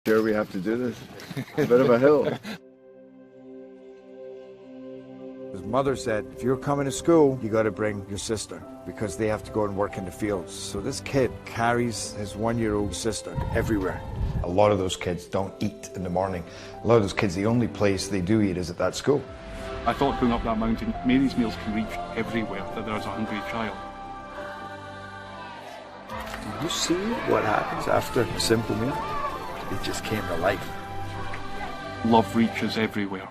Sure, we have to do this. It's a bit of a hill. His mother said, if you're coming to school, you got to bring your sister because they have to go and work in the fields. So this kid carries his 1-year-old sister everywhere. A lot of those kids don't eat in the morning. A lot of those kids, the only place they do eat is at that school. I thought going up that mountain, Mary's meals can reach everywhere that there's a hungry child. Do you see what happens after a simple meal? It just came to life. Love reaches everywhere.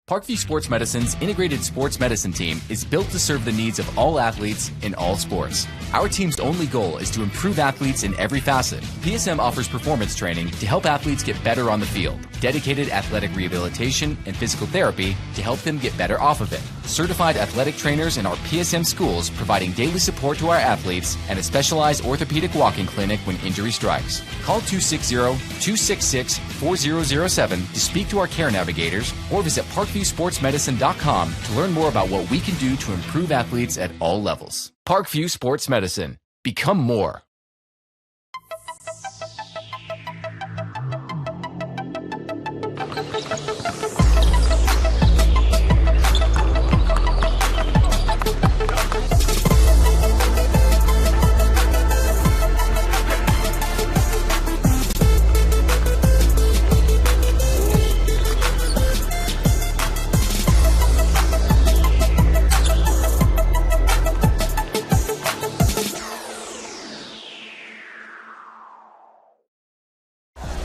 Parkview Sports Medicine's integrated sports medicine team is built to serve the needs of all athletes in all sports. Our team's only goal is to improve athletes in every facet. PSM offers performance training to help athletes get better on the field, dedicated athletic rehabilitation and physical therapy to help them get better off of it, certified athletic trainers in our PSM schools providing daily support to our athletes, and a specialized orthopedic walking clinic when injury strikes. Call 260-266-4007 to speak to our care navigators or visit ParkviewSportsMedicine.com to learn more about what we can do to improve athletes at all levels. Parkview Sports Medicine. Become more.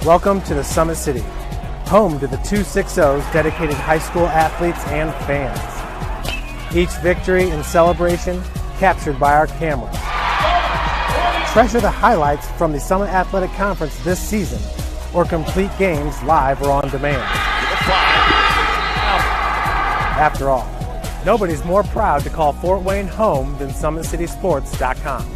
Welcome to the Summit City, home to the 260's dedicated high school athletes and fans. Each victory and celebration captured by our cameras. Treasure the highlights from the Summit Athletic Conference this season, or complete games live or on demand. After all, nobody's more proud to call Fort Wayne home than SummitCitySports.com.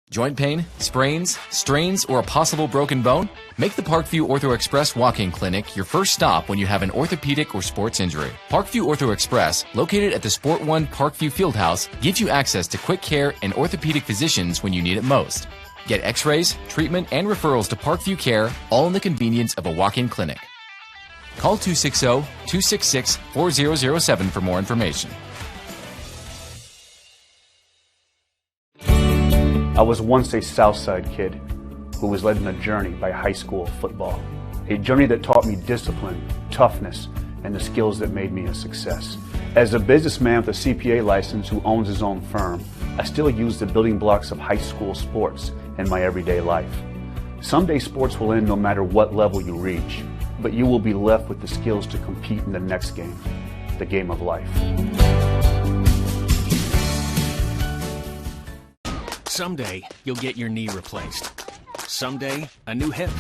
Joint pain, sprains, strains, or a possible broken bone? Make the Parkview Ortho Express walk-in clinic your first stop when you have an orthopedic or sports injury. Parkview Ortho Express, located at the Sport One Parkview Fieldhouse, gives you access to quick care and orthopedic physicians when you need it most. Get x-rays, treatment, and referrals to Parkview Care, all in the convenience of a walk-in clinic. Call 260-266-4007 for more information. I was once a Southside kid who was led on a journey by high school football. A journey that taught me discipline, toughness, and the skills that made me a success. As a businessman with a CPA license who owns his own firm, I still use the building blocks of high school sports in my everyday life. Someday sports will end no matter what level you reach, but you will be left with the skills to compete in the next game, the game of life. Someday, you'll get your knee replaced. Someday, a new hip.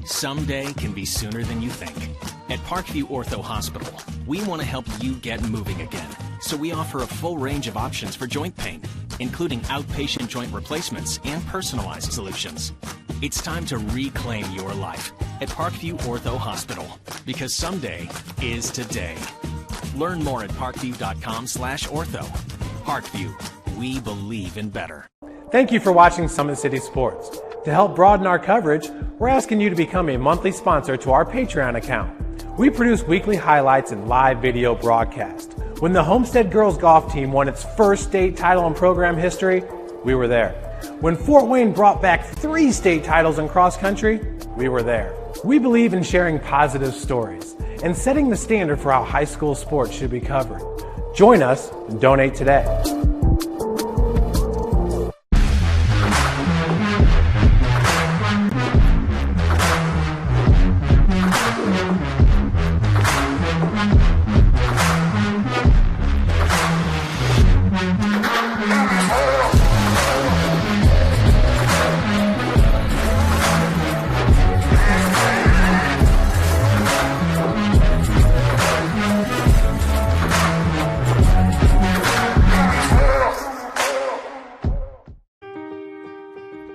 Someday can be sooner than you think. At Parkview Ortho Hospital, we want to help you get moving again. So we offer a full range of options for joint pain, including outpatient joint replacements and personalized solutions. It's time to reclaim your life at Parkview Ortho Hospital, because someday is today. Learn more at parkview.com/ortho. Parkview, we believe in better. Thank you for watching Summit City Sports. To help broaden our coverage, we're asking you to become a monthly sponsor to our Patreon account. We produce weekly highlights and live video broadcast. When the Homestead girls golf team won its first state title in program history, we were there. When Fort Wayne brought back 3 state titles in cross country, we were there. We believe in sharing positive stories and setting the standard for how high school sports should be covered. Join us and donate today.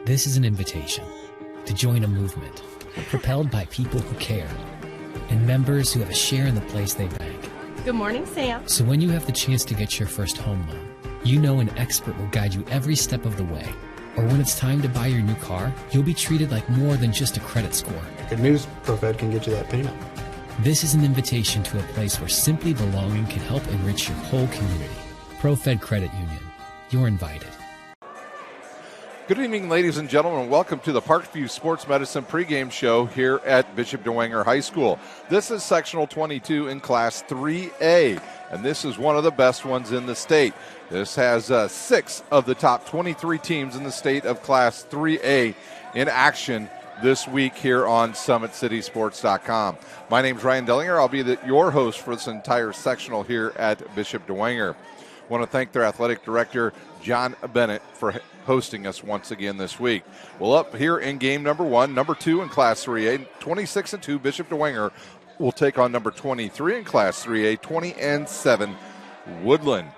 This is an invitation to join a movement We're propelled by people who care and members who have a share in the place they bank. Good morning, Sam. So when you have the chance to get your first home loan, you know an expert will guide you every step of the way. Or when it's time to buy your new car, you'll be treated like more than just a credit score. Good news, ProFed can get you that payment. This is an invitation to a place where simply belonging can help enrich your whole community. ProFed Credit Union. You're invited. Good evening, ladies and gentlemen. Welcome to the Parkview Sports Medicine pregame show here at Bishop Dwenger High School. This is Sectional 22 in Class 3A, and this is one of the best ones in the state. This has 6 of the top 23 teams in the state of Class 3A in action this week here on SummitCitySports.com. My name is Ryan Dellinger. I'll be your host for this entire sectional here at Bishop Dwenger. I want to thank their athletic director, John Bennett, for hosting us once again this week. Well, up here in game number 1, number 2 in Class 3A, 26-2, Bishop Dwenger will take on number 23 in Class 3A, 20-7, Woodlan.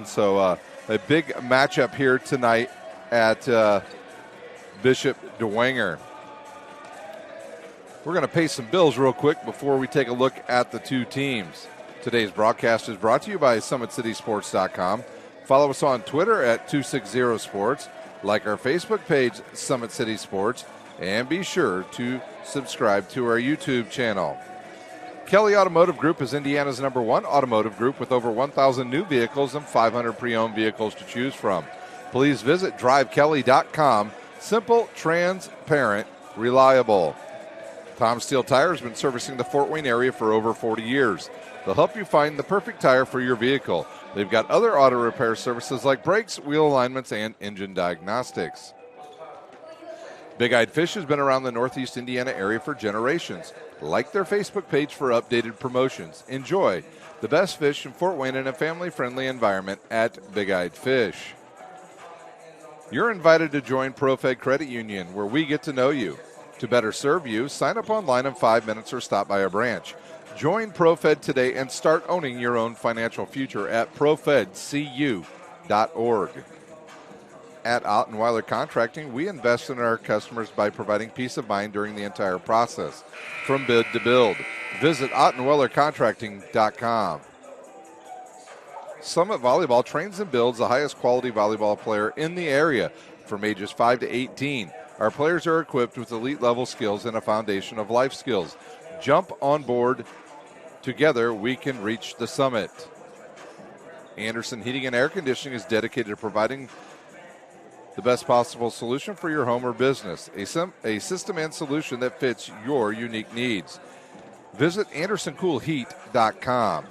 So a big matchup here tonight at Bishop Dwenger. We're going to pay some bills real quick before we take a look at the two teams. Today's broadcast is brought to you by SummitCitySports.com. Follow us on Twitter at 260sports. Like our Facebook page, Summit City Sports. And be sure to subscribe to our YouTube channel. Kelly Automotive Group is Indiana's #1 automotive group with over 1,000 new vehicles and 500 pre-owned vehicles to choose from. Please visit drivekelly.com. Simple, transparent, reliable. Tom Steel Tire has been servicing the Fort Wayne area for over 40 years. They'll help you find the perfect tire for your vehicle. They've got other auto repair services like brakes, wheel alignments, and engine diagnostics. Big Eyed Fish has been around the Northeast Indiana area for generations. Like their Facebook page for updated promotions. Enjoy the best fish in Fort Wayne in a family-friendly environment at Big Eyed Fish. You're invited to join ProFed Credit Union, where we get to know you. To better serve you, sign up online in 5 minutes or stop by our branch. Join ProFed today and start owning your own financial future at profedcu.org. At Ottenweiler Contracting, we invest in our customers by providing peace of mind during the entire process, from bid to build. Visit OttenweilerContracting.com. Summit Volleyball trains and builds the highest quality volleyball player in the area from ages 5 to 18. Our players are equipped with elite-level skills and a foundation of life skills. Jump on board. Together, we can reach the summit. Anderson Heating and Air Conditioning is dedicated to providing the best possible solution for your home or business, a system and solution that fits your unique needs. Visit AndersonCoolHeat.com.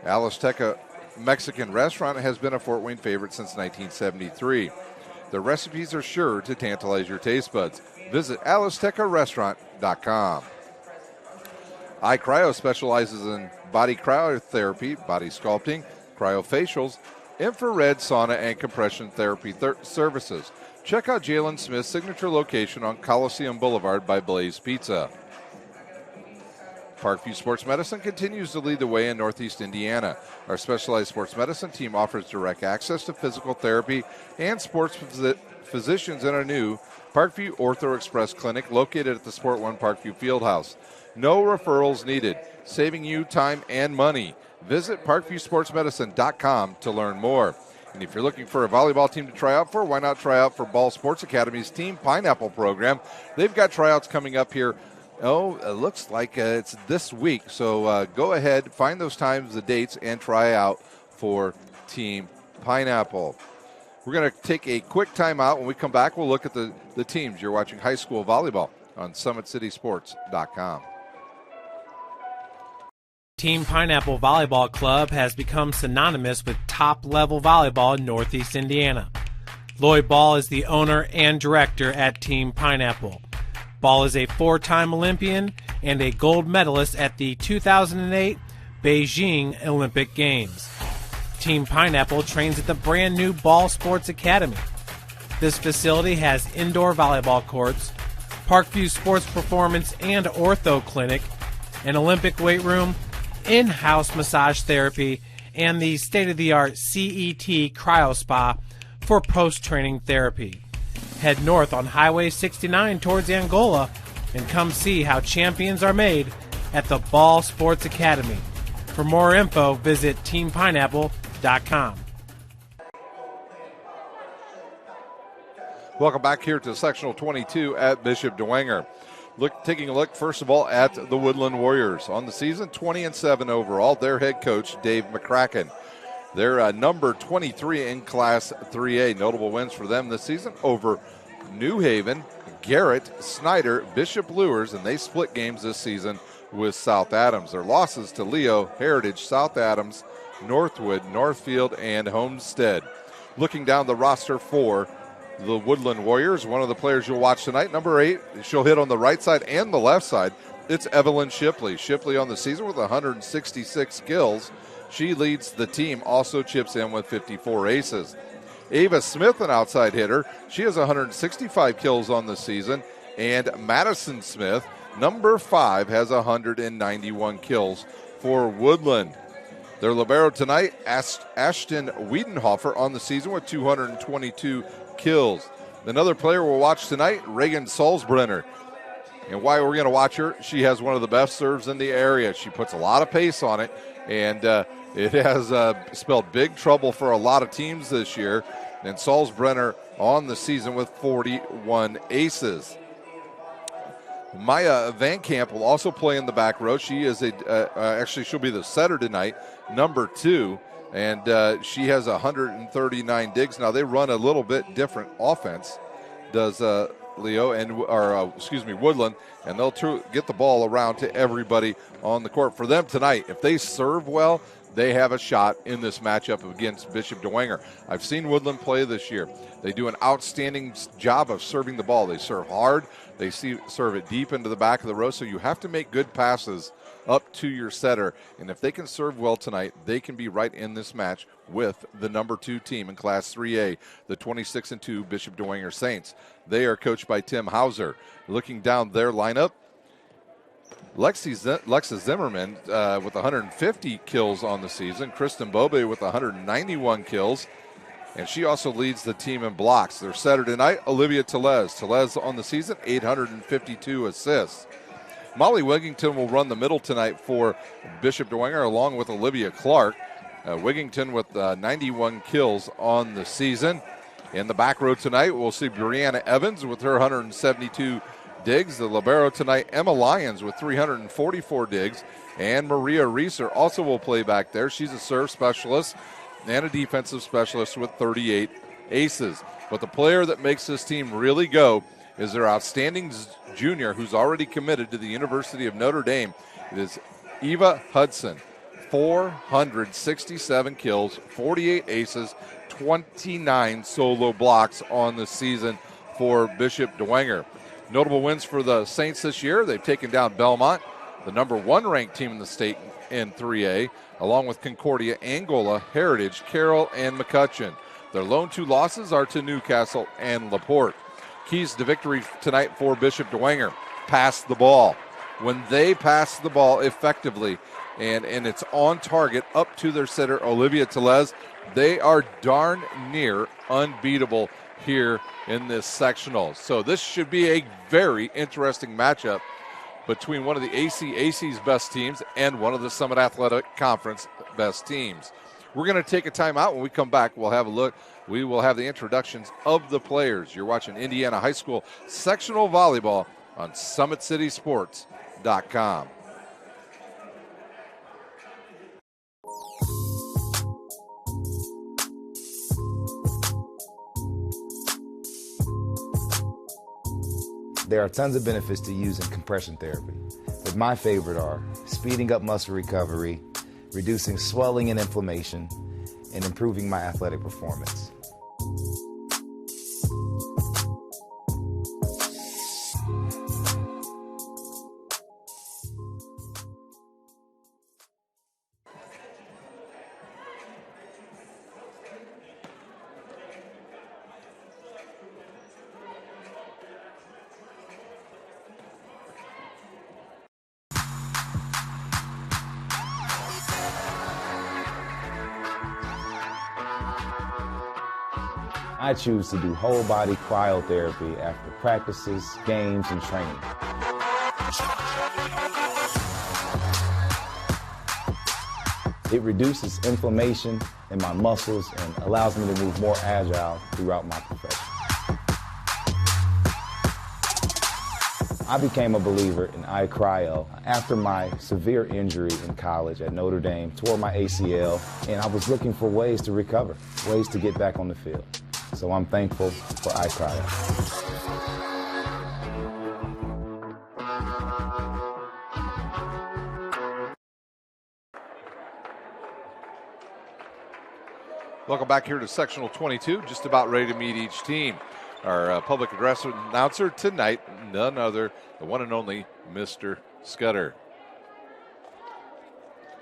Alisteca Mexican Restaurant has been a Fort Wayne favorite since 1973. The recipes are sure to tantalize your taste buds. Visit AlistecaRestaurant.com. iCryo specializes in body cryotherapy, body sculpting, cryofacials, infrared sauna, and compression therapy services. Check out Jalen Smith's signature location on Coliseum Boulevard by Blaze Pizza. Parkview Sports Medicine continues to lead the way in Northeast Indiana. Our specialized sports medicine team offers direct access to physical therapy and sports physicians in our new Parkview Ortho Express Clinic located at the Sport One Parkview Fieldhouse. No referrals needed, saving you time and money. Visit ParkviewSportsMedicine.com to learn more. And if you're looking for a volleyball team to try out for, why not try out for Ball Sports Academy's Team Pineapple program? They've got tryouts coming up here. Oh, it looks like it's this week. So go ahead, find those times, the dates, and try out for Team Pineapple. We're going to take a quick timeout. When we come back, we'll look at the teams. You're watching high school volleyball on SummitCitySports.com. Team Pineapple Volleyball Club has become synonymous with top-level volleyball in Northeast Indiana. Lloyd Ball is the owner and director at Team Pineapple. Ball is a 4-time Olympian and a gold medalist at the 2008 Beijing Olympic Games. Team Pineapple trains at the brand new Ball Sports Academy. This facility has indoor volleyball courts, Parkview Sports Performance and Ortho Clinic, an Olympic weight room, in-house massage therapy, and the state-of-the-art CET Cryo Spa for post-training therapy. Head north on Highway 69 towards Angola, and come see how champions are made at the Ball Sports Academy. For more info, visit teampineapple.com. Welcome back here to Sectional 22 at Bishop Dwenger. Taking a look, first of all, at the Woodlan Warriors. On the season, 20-7 overall. Their head coach, Dave McCracken. They're number 23 in Class 3A. Notable wins for them this season over New Haven, Garrett, Snyder, Bishop Lures, and they split games this season with South Adams. Their losses to Leo, Heritage, South Adams, Northwood, Northfield, and Homestead. Looking down the roster for the Woodlan Warriors, one of the players you'll watch tonight, number 8, she'll hit on the right side and the left side. It's Evelyn Shipley. Shipley on the season with 166 kills. She leads the team, also chips in with 54 aces. Ava Smith, an outside hitter. She has 165 kills on the season. And Madison Smith, number 5, has 191 kills for Woodland. Their libero tonight, Ashton Wiedenhofer, on the season with 222 kills. Another player we'll watch tonight, Reagan Salzbrenner. And why we're going to watch her, she has one of the best serves in the area. She puts a lot of pace on it, and it has spelled big trouble for a lot of teams this year. And Salzbrenner on the season with 41 aces. Maya Van Camp will also play in the back row. She is actually she'll be the setter tonight, number 2. And she has 139 digs. Now, they run a little bit different offense, does Woodland, and they'll get the ball around to everybody on the court. For them tonight, if they serve well, they have a shot in this matchup against Bishop Dwenger. I've seen Woodland play this year. They do an outstanding job of serving the ball. They serve hard. They serve it deep into the back of the row, so you have to make good passes up to your setter. And if they can serve well tonight, they can be right in this match with the number 2 team in Class 3A, the 26-2 Bishop Dwenger Saints. They are coached by Tim Hauser. Looking down their lineup, Lexa Zimmerman with 150 kills on the season. Kristen Bobe with 191 kills. And she also leads the team in blocks. Their setter tonight, Olivia Telez. Telez on the season, 852 assists. Molly Wigington will run the middle tonight for Bishop Dwenger along with Olivia Clark. Wigington with 91 kills on the season. In the back row tonight, we'll see Brianna Evans with her 172 digs. The libero tonight, Emma Lyons with 344 digs. And Maria Reeser also will play back there. She's a serve specialist and a defensive specialist with 38 aces. But the player that makes this team really go is their outstanding junior who's already committed to the University of Notre Dame. It is Eva Hudson. 467 kills, 48 aces, 29 solo blocks on the season for Bishop Dwenger. Notable wins for the Saints this year. They've taken down Belmont, the number 1 ranked team in the state in 3A, along with Concordia, Angola, Heritage, Carroll, and McCutcheon. Their lone 2 losses are to Newcastle and LaPorte. Keys to victory tonight for Bishop Dwenger: pass the ball. When they pass the ball effectively and it's on target up to their setter, Olivia Telez, they are darn near unbeatable here in this sectional. So this should be a very interesting matchup between one of the AC's best teams and one of the Summit Athletic Conference best teams. We're going to take a timeout. When we come back, we'll have a look. We will have the introductions of the players. You're watching Indiana High School Sectional Volleyball on SummitCitySports.com. There are tons of benefits to using compression therapy, but my favorite are speeding up muscle recovery, reducing swelling and inflammation, and improving my athletic performance. I choose to do whole body cryotherapy after practices, games, and training. It reduces inflammation in my muscles and allows me to move more agile throughout my profession. I became a believer in iCryo after my severe injury in college at Notre Dame, tore my ACL, and I was looking for ways to recover, ways to get back on the field. So I'm thankful for iCryo. Welcome back here to Sectional 22, just about ready to meet each team. Our public address announcer tonight, none other, the one and only Mr. Scudder.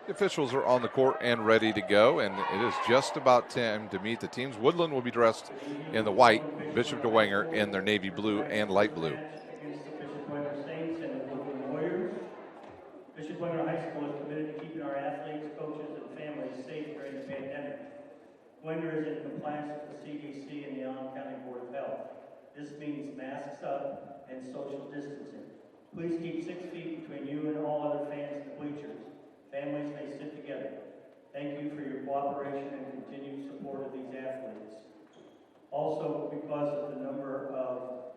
The officials are on the court and ready to go, and it is just about time to meet the teams. Woodlan will be dressed in the white, Bishop Dwenger in their navy blue and light blue. Bishop Dwenger High School is committed to keeping our athletes, coaches, and families safe during the pandemic. Dwenger is in compliance with the CDC and the Allen County Board of Health. This means masks up and social distancing. Please keep 6 feet between you and all other fans in the bleachers. Families may sit together. Thank you for your cooperation and continued support of these athletes. Also, because of the number of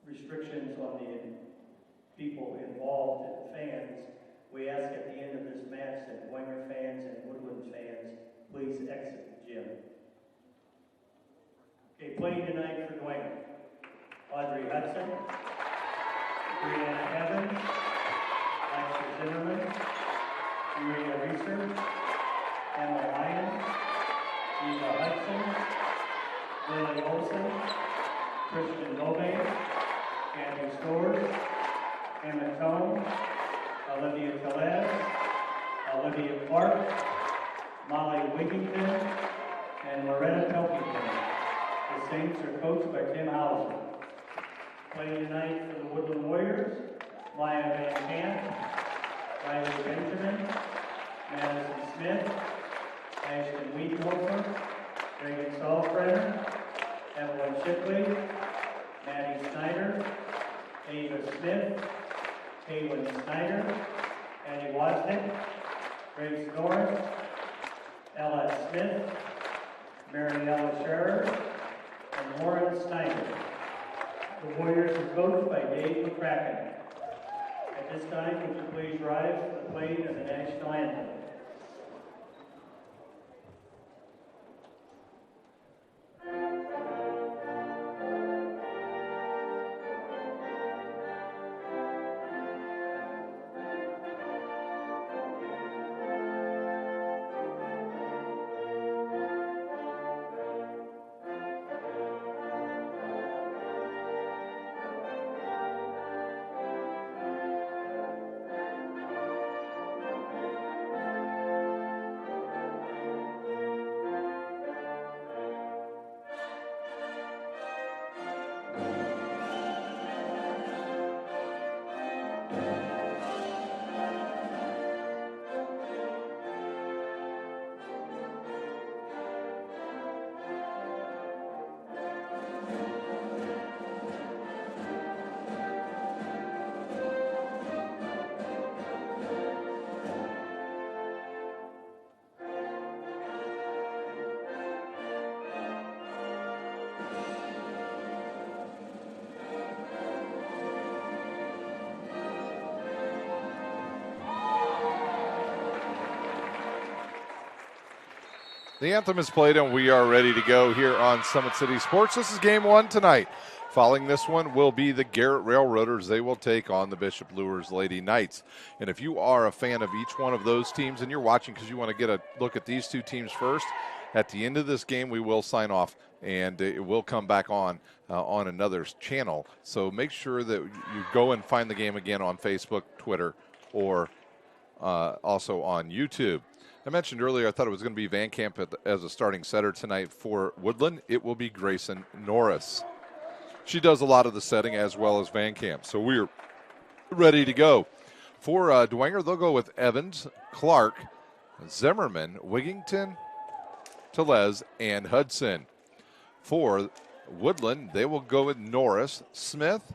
restrictions on the people involved, fans, we ask at the end of this match that Dwenger fans and Woodland fans please exit the gym. Okay, playing tonight for Dwenger: Audrey Hudson, Brianna Evans, Alexa Zimmerman, Maria Reeser, Emma Lyons, Eva Hudson, Lily Olson, Christian Nove, Andrew Stores, Emma Tone, Olivia Tellez, Olivia Clark, Molly Wigington, and Loretta Pelkington. The Saints are coached by Tim Hauser. Playing tonight for the Woodland Warriors: Maya Van Camp, Riley Benjamin, Madison Smith, Ashton Wiedenhofer, Reagan Salfrenner, Evelyn Shipley, Maddie Snyder, Ava Smith, Kaylin Snyder, Addie Wozniak, Grace Norris, Ella Smith, Mariella Scherer, and Lauren Snyder. The Warriors are coached by Dave McCracken. At this time, would you please rise for the playing of the national anthem? The anthem is played and we are ready to go here on Summit City Sports. This is game one tonight. Following this one will be the Garrett Railroaders. They will take on the Bishop Luers Lady Knights. And if you are a fan of each one of those teams and you're watching because you want to get a look at these two teams first, at the end of this game we will sign off and it will come back on another channel. So make sure that you go and find the game again on Facebook, Twitter, or also on YouTube. I mentioned earlier I thought it was going to be Van Camp as a starting setter tonight for Woodland. It will be Grayson Norris. She does a lot of the setting as well as Van Camp. So we're ready to go. For Dwenger, they'll go with Evans, Clark, Zimmerman, Wigington, Tellez, and Hudson. For Woodland, they will go with Norris, Smith,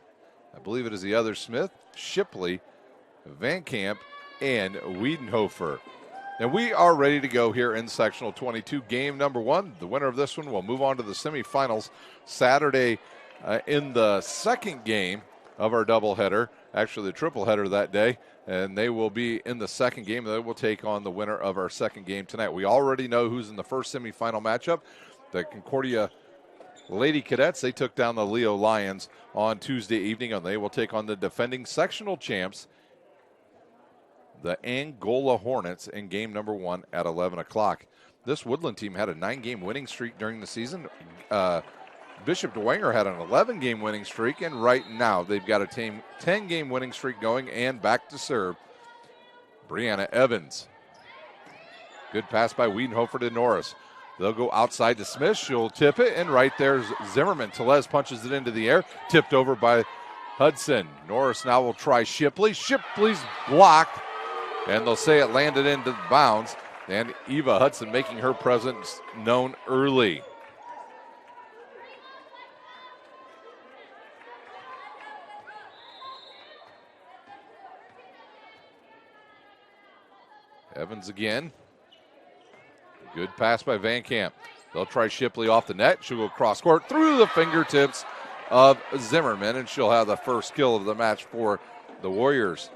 I believe it is the other Smith, Shipley, Van Camp, and Wiedenhofer. And we are ready to go here in sectional 22, game number 1. The winner of this one will move on to the semifinals Saturday in the second game of our doubleheader, actually the tripleheader that day. And they will be in the second game. They will take on the winner of our second game tonight. We already know who's in the first semifinal matchup. The Concordia Lady Cadets, they took down the Leo Lions on Tuesday evening, and they will take on the defending sectional champs, the Angola Hornets, in game number 1 at 11 o'clock. This Woodland team had a 9-game winning streak during the season. Bishop Dwenger had an 11-game winning streak, and right now they've got a 10-game winning streak going, and back to serve, Brianna Evans. Good pass by Wiedenhofer to Norris. They'll go outside to Smith. She'll tip it, and right there's Zimmerman. Telez punches it into the air, tipped over by Hudson. Norris now will try Shipley. Shipley's blocked, and they'll say it landed into bounds, and Eva Hudson making her presence known early. Evans again. Good pass by Van Camp. They'll try Shipley off the net. She'll go cross court through the fingertips of Zimmerman, and she'll have the first kill of the match for the Warriors.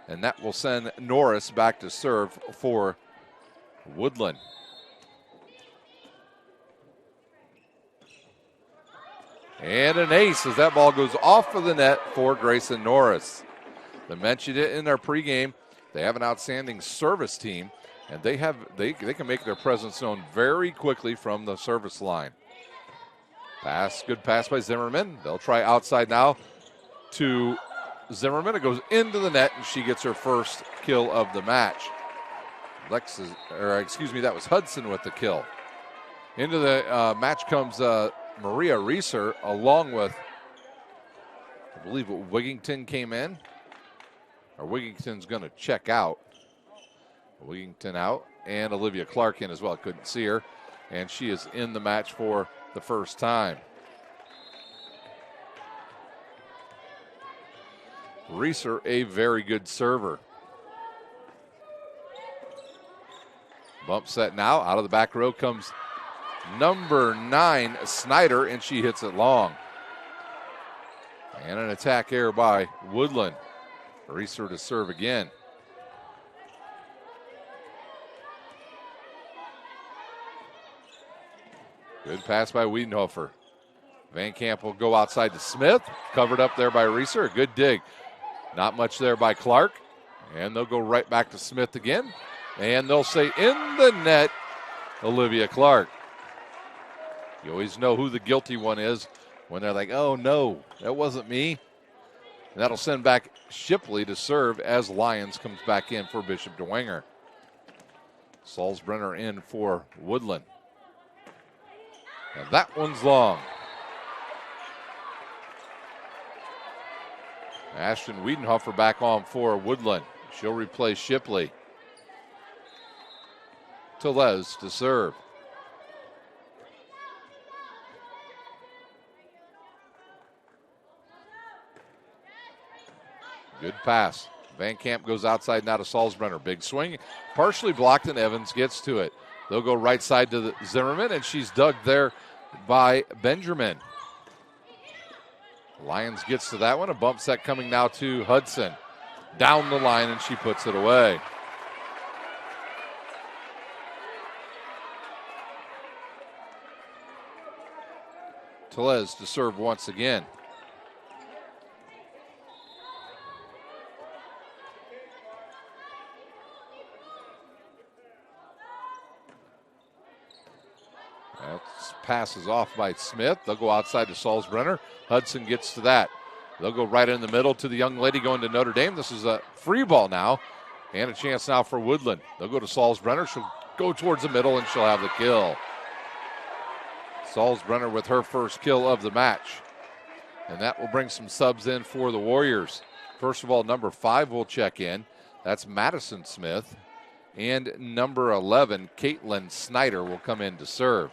And that will send Norris back to serve for Woodland. And an ace as that ball goes off of the net for Grayson Norris. They mentioned it in our pregame. They have an outstanding service team, and they can make their presence known very quickly from the service line. Good pass by Zimmerman. They'll try outside now to Zimmerman. It goes into the net, and she gets her first kill of the match. That was Hudson with the kill. Into the match comes Maria Reeser, along with, I believe, Wigington came in. Or Wigington's going to check out. Wigington out, and Olivia Clark in as well. Couldn't see her, and she is in the match for the first time. Reeser, a very good server. Bump set now. Out of the back row comes number 9, Snyder, and she hits it long. And an attack error by Woodland. Reeser to serve again. Good pass by Wiedenhofer. Van Camp will go outside to Smith. Covered up there by Reeser. Good dig. Not much there by Clark. And they'll go right back to Smith again. And they'll say in the net, Olivia Clark. You always know who the guilty one is when they're like, oh no, that wasn't me. And that'll send back Shipley to serve as Lyons comes back in for Bishop Dwenger. Salzbrenner in for Woodland. And that one's long. Ashton Wiedenhofer back on for Woodland. She'll replace Shipley. Telez to serve. Good pass. Van Camp goes outside now to Salzbrenner. Big swing. Partially blocked, and Evans gets to it. They'll go right side to Zimmerman, and she's dug there by Benjamin. Lyons gets to that one. A bump set coming now to Hudson. Down the line, and she puts it away. Telez to serve once again. Passes off by Smith. They'll go outside to Salzbrenner. Hudson gets to that. They'll go right in the middle to the young lady going to Notre Dame. This is a free ball now, and a chance now for Woodland. They'll go to Salzbrenner. She'll go towards the middle, and she'll have the kill. Salzbrenner with her first kill of the match. And that will bring some subs in for the Warriors. First of all, number 5 will check in. That's Madison Smith. And number 11, Caitlin Snyder, will come in to serve.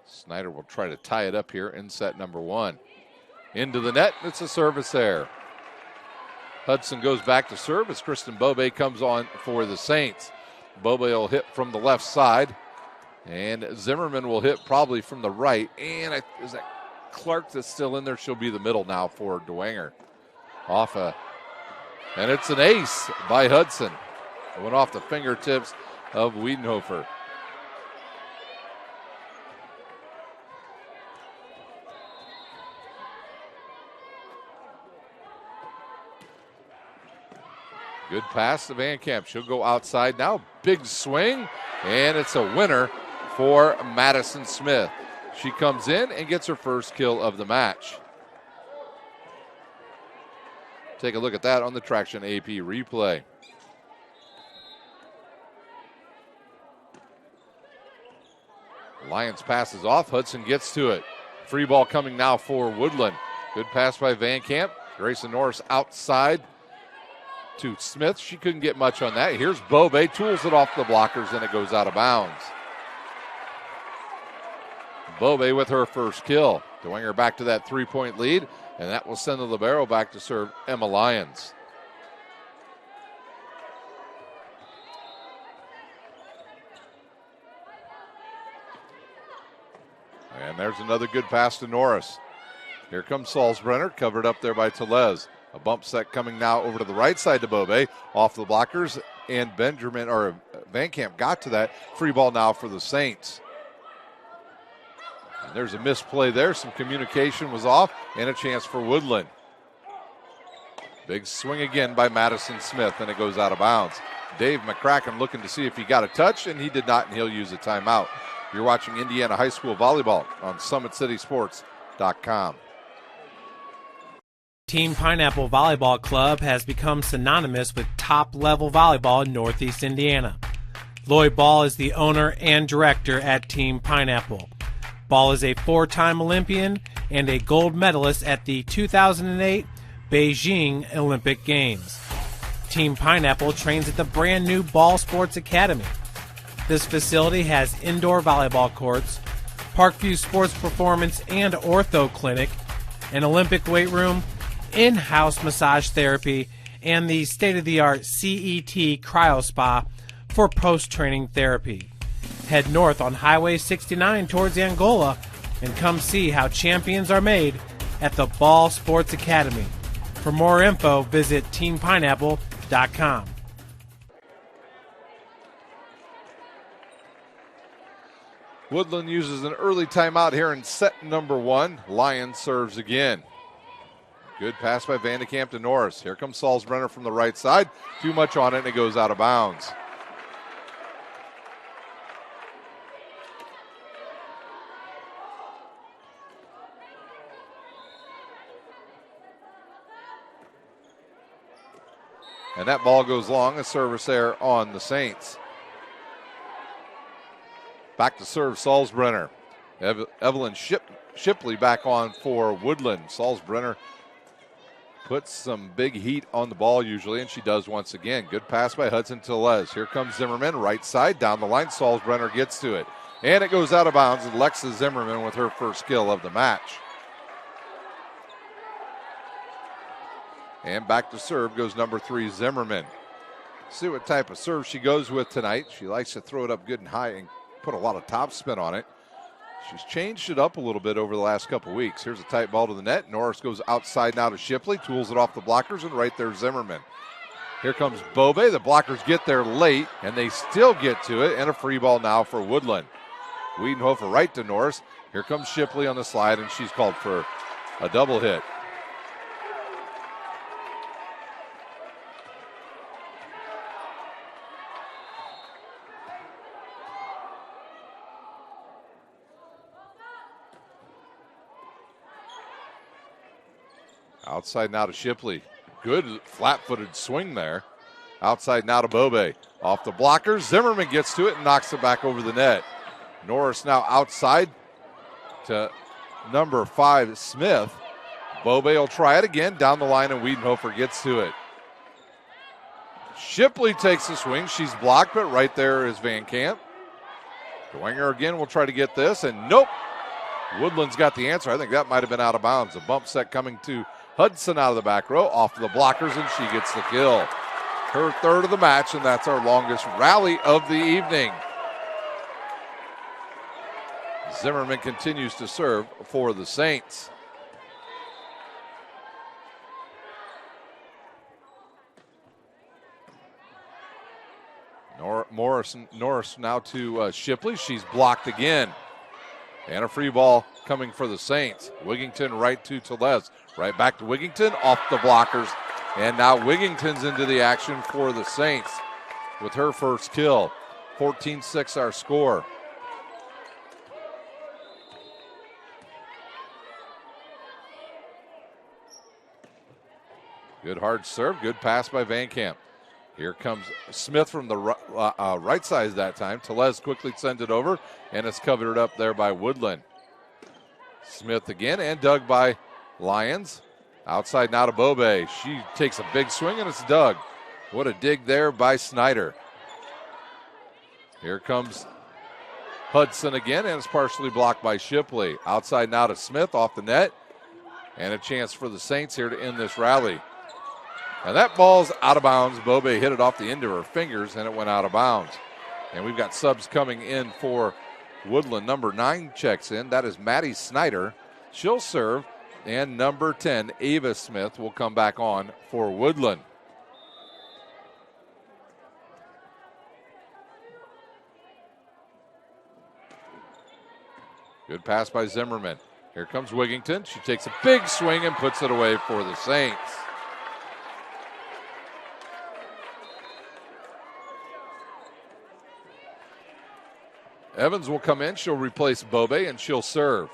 Snyder will try to tie it up here in set number 1. into the net. It's a service error. Hudson goes back to serve as Kristen Bobe comes on for the Saints. Bobe will hit from the left side, and Zimmerman will hit probably from the right. And is that Clark that's still in there? She'll be the middle now for Dwenger. And it's an ace by Hudson. It went off the fingertips of Wiedenhofer. Good pass to Van Camp. She'll go outside now. Big swing, and it's a winner for Madison Smith. She comes in and gets her first kill of the match. Take a look at that on the Traction AP replay. Lions passes off. Hudson gets to it. Free ball coming now for Woodlan. Good pass by Van Camp. Grayson Norris outside to Smith. She couldn't get much on that. Here's Bobe, tools it off the blockers, and it goes out of bounds. Bobe with her first kill. Dwenger back to that 3-point lead, and that will send the libero back to serve Emma Lyons. And there's another good pass to Norris. Here comes Salzbrenner, covered up there by Telez. A bump set coming now over to the right side to Bobe, off the blockers, and Van Camp got to that. Free ball now for the Saints. And there's a misplay there. Some communication was off, and a chance for Woodlan. Big swing again by Madison Smith, and it goes out of bounds. Dave McCracken looking to see if he got a touch, and he did not, and he'll use a timeout. You're watching Indiana High School Volleyball on SummitCitySports.com. Team Pineapple Volleyball Club has become synonymous with top-level volleyball in Northeast Indiana. Lloyd Ball is the owner and director at Team Pineapple. Ball is a 4-time Olympian and a gold medalist at the 2008 Beijing Olympic Games. Team Pineapple trains at the brand new Ball Sports Academy. This facility has indoor volleyball courts, Parkview Sports Performance and Ortho Clinic, an Olympic weight room, in-house massage therapy, and the state-of-the-art CET Cryo Spa for post-training therapy. Head north on Highway 69 towards Angola and come see how champions are made at the Ball Sports Academy. For more info, visit teampineapple.com. Woodlan uses an early timeout here in set number 1. Lions serves again. Good pass by Vandekamp to Norris. Here comes Salzbrenner from the right side. Too much on it, and it goes out of bounds. And that ball goes long, a service error on the Saints. Back to serve Salzbrenner. Evelyn Shipley back on for Woodland. Salzbrenner puts some big heat on the ball usually, and she does once again. Good pass by Hudson Telez. Here comes Zimmerman, right side, down the line. Salzbrenner gets to it. And it goes out of bounds, and Lexa Zimmerman with her first kill of the match. And back to serve goes number 3, Zimmerman. See what type of serve she goes with tonight. She likes to throw it up good and high and put a lot of topspin on it. She's changed it up a little bit over the last couple weeks. Here's a tight ball to the net. Norris goes outside now to Shipley, tools it off the blockers, and right there Zimmerman. Here comes Bobe. The blockers get there late, and they still get to it, and a free ball now for Woodland. Wiedenhofer right to Norris. Here comes Shipley on the slide, and she's called for a double hit. Outside now to Shipley. Good flat-footed swing there. Outside now to Bobe. Off the blockers. Zimmerman gets to it and knocks it back over the net. Norris now outside to number 5, Smith. Bobe will try it again down the line, and Wiedenhofer gets to it. Shipley takes the swing. She's blocked, but right there is Van Camp. Dwenger again will try to get this, and nope. Woodland's got the answer. I think that might have been out of bounds. A bump set coming to Hudson out of the back row, off the blockers, and she gets the kill. Her third of the match, and that's our longest rally of the evening. Zimmerman continues to serve for the Saints. Norris now to Shipley. She's blocked again. And a free ball coming for the Saints. Wigington right to Tellez. Right back to Wigington, off the blockers. And now Wigington's into the action for the Saints with her first kill. 14-6 our score. Good hard serve, good pass by Van Camp. Here comes Smith from the right side that time. Tellez quickly sends it over, and it's covered up there by Woodlan. Smith again, and dug by Lyons. Outside now to Bobe. She takes a big swing, and it's dug. What a dig there by Snyder. Here comes Hudson again, and it's partially blocked by Shipley. Outside now to Smith, off the net. And a chance for the Saints here to end this rally. And that ball's out of bounds. Bobe hit it off the end of her fingers, and it went out of bounds. And we've got subs coming in for Woodland. Number 9 checks in. That is Maddie Snyder. She'll serve. And number 10, Ava Smith, will come back on for Woodland. Good pass by Zimmerman. Here comes Wigington. She takes a big swing and puts it away for the Saints. Evans will come in. She'll replace Bobe, and she'll serve.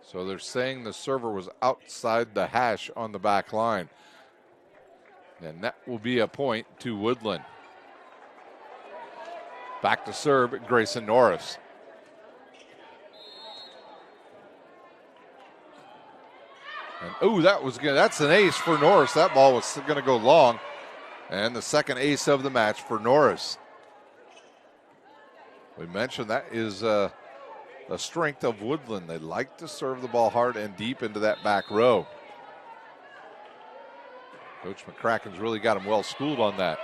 So they're saying the server was outside the hash on the back line. And that will be a point to Woodland. Back to serve, Grayson Norris. And that's an ace for Norris. That ball was going to go long. And the second ace of the match for Norris. We mentioned that is a strength of Woodland. They like to serve the ball hard and deep into that back row. Coach McCracken's really got him well schooled on that.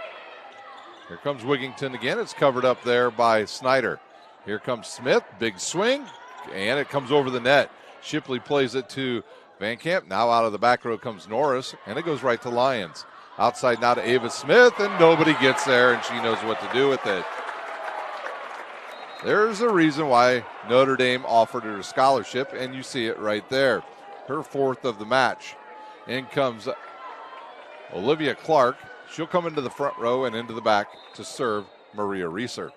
Here comes Wigington again. It's covered up there by Snyder. Here comes Smith. Big swing. And it comes over the net. Shipley plays it to Van Camp. Now out of the back row comes Norris. And it goes right to Lyons. Outside now to Ava Smith. And nobody gets there. And she knows what to do with it. There's a reason why Notre Dame offered her a scholarship. And you see it right there. Her fourth of the match. In comes Olivia Clark. She'll come into the front row and into the back to serve Maria Reeser.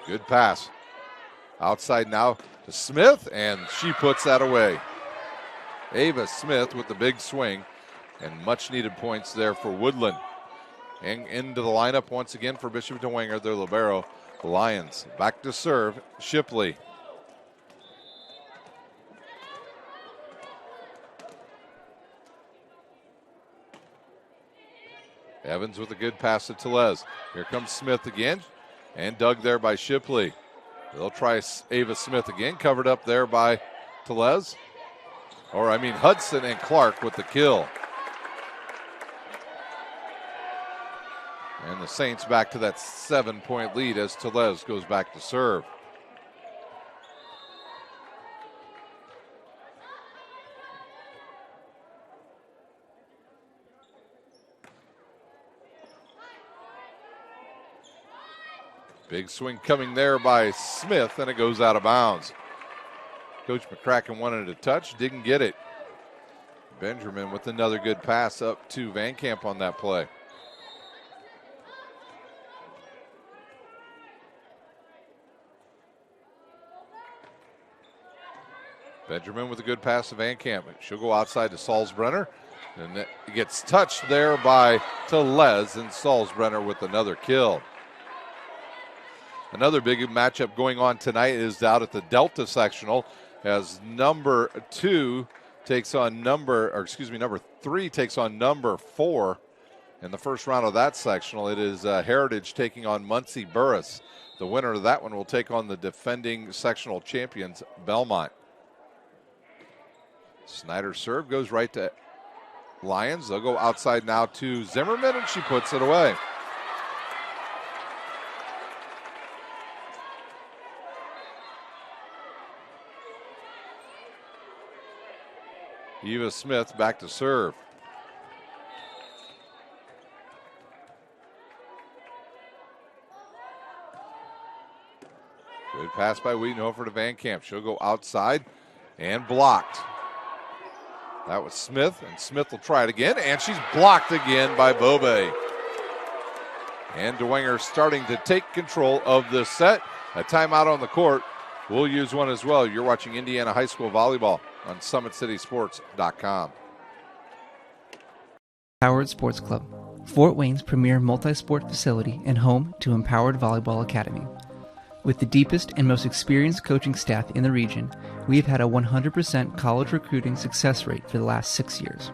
Good pass. Outside now to Smith, and she puts that away. Ava Smith with the big swing, and much needed points there for Woodland. And into the lineup once again for Bishop Dwenger, their libero, Lions. Back to serve, Shipley. Evans with a good pass to Tellez. Here comes Smith again, and dug there by Shipley. They'll try Ava Smith again, covered up there by Tellez. Hudson and Clark with the kill. And the Saints back to that 7-point lead as Tellez goes back to serve. Big swing coming there by Smith, and it goes out of bounds. Coach McCracken wanted a touch, didn't get it. Benjamin with another good pass up to Van Camp on that play. Benjamin with a good pass to Van Camp. She'll go outside to Salzbrenner. And it gets touched there by Telez, and Salzbrenner with another kill. Another big matchup going on tonight is out at the Delta sectional as number 3 takes on number 4 in the first round of that sectional. It is Heritage taking on Muncie Burris. The winner of that one will take on the defending sectional champions, Belmont. Snyder's serve goes right to Lions. They'll go outside now to Zimmerman, and she puts it away. Eva Smith back to serve. Good pass by Wiedenhofer to Van Camp. She'll go outside and blocked. That was Smith, and Smith will try it again, and she's blocked again by Bobe. And Dwenger starting to take control of this set. A timeout on the court. We'll use one as well. You're watching Indiana High School Volleyball on SummitCitySports.com. Empowered Sports Club, Fort Wayne's premier multi-sport facility and home to Empowered Volleyball Academy. With the deepest and most experienced coaching staff in the region, we have had a 100% college recruiting success rate for the last 6 years.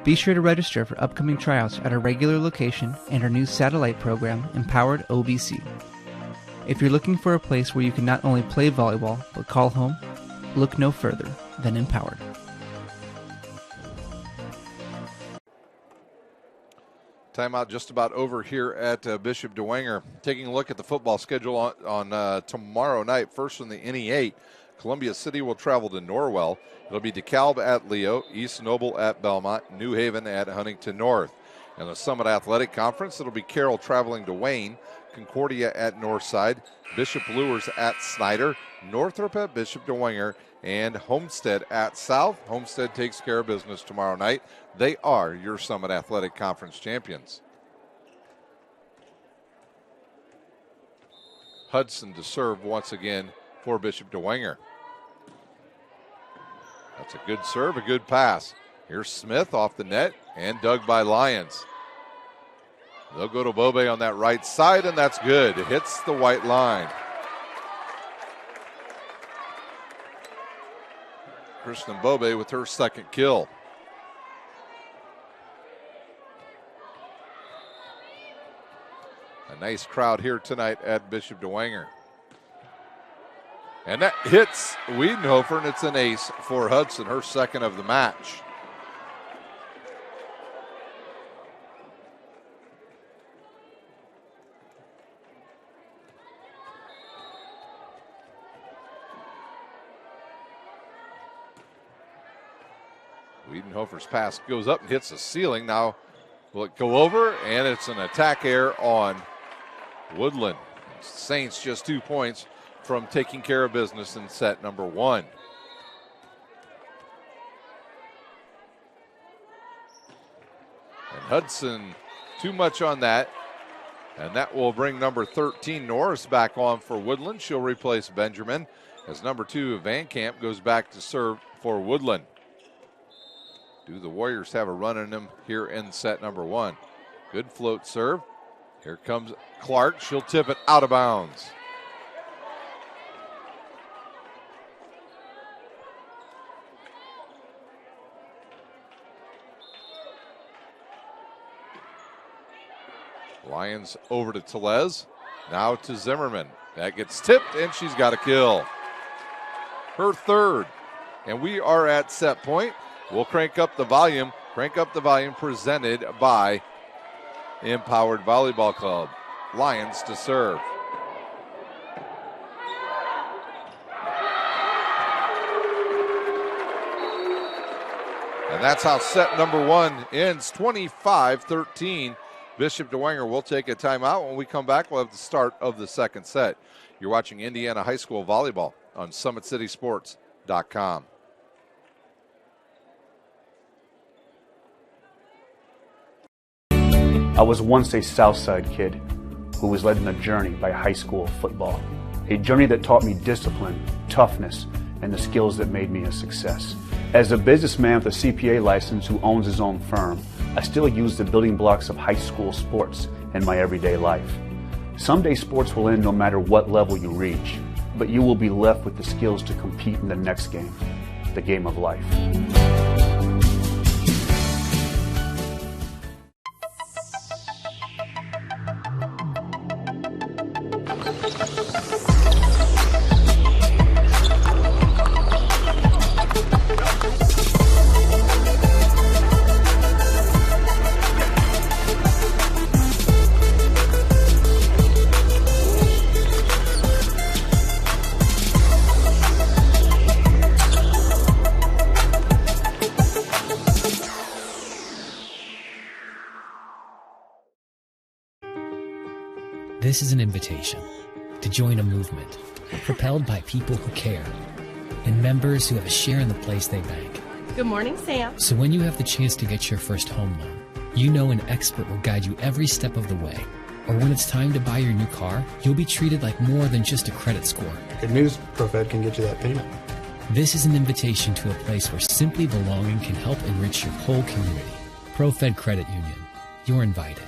Be sure to register for upcoming tryouts at our regular location and our new satellite program, Empowered OVC. If you're looking for a place where you can not only play volleyball, but call home, look no further than Empowered. Timeout just about over here at Bishop Dwenger. Taking a look at the football schedule on tomorrow night. First in the NE8, Columbia City will travel to Norwell. It'll be DeKalb at Leo, East Noble at Belmont, New Haven at Huntington North. In the Summit Athletic Conference, it'll be Carroll traveling to Wayne, Concordia at Northside, Bishop Lures at Snyder, Northrop at Bishop Dwenger, and Homestead at South. Homestead takes care of business tomorrow night. They are your Summit Athletic Conference champions. Hudson to serve once again for Bishop Dwenger. That's a good serve, a good pass. Here's Smith off the net and dug by Lyons. They'll go to Bobe on that right side, and that's good. It hits the white line. Kristen Bobe with her second kill. A nice crowd here tonight at Bishop Dwenger. And that hits Wiedenhofer, and it's an ace for Hudson, her second of the match. Wiedenhofer's pass goes up and hits the ceiling. Now will it go over? And it's an attack error on Woodlan. Saints just 2 points from taking care of business in set number 1. And Hudson, too much on that. And that will bring number 13, Norris, back on for Woodland. She'll replace Benjamin as number 2, Van Camp, goes back to serve for Woodland. Do the Warriors have a run in them here in set number 1? Good float serve. Here comes Clark. She'll tip it out of bounds. Lions over to Telez. Now to Zimmerman. That gets tipped, and she's got a kill. Her third. And we are at set point. We'll crank up the volume. Presented by Empowered Volleyball Club. Lions to serve. And that's how set number 1 ends, 25-13. Bishop Dwenger will take a timeout. When we come back, we'll have the start of the second set. You're watching Indiana High School Volleyball on SummitCitySports.com. I was once a Southside kid who was led on a journey by high school football. A journey that taught me discipline, toughness, and the skills that made me a success. As a businessman with a CPA license who owns his own firm, I still use the building blocks of high school sports in my everyday life. Someday sports will end no matter what level you reach, but you will be left with the skills to compete in the next game, the game of life. This is an invitation to join a movement propelled by people who care and members who have a share in the place they bank. Good morning, Sam. So when you have the chance to get your first home loan, you know an expert will guide you every step of the way. Or when it's time to buy your new car, you'll be treated like more than just a credit score. Good news, ProFed can get you that payment. This is an invitation to a place where simply belonging can help enrich your whole community. ProFed Credit Union. You're invited.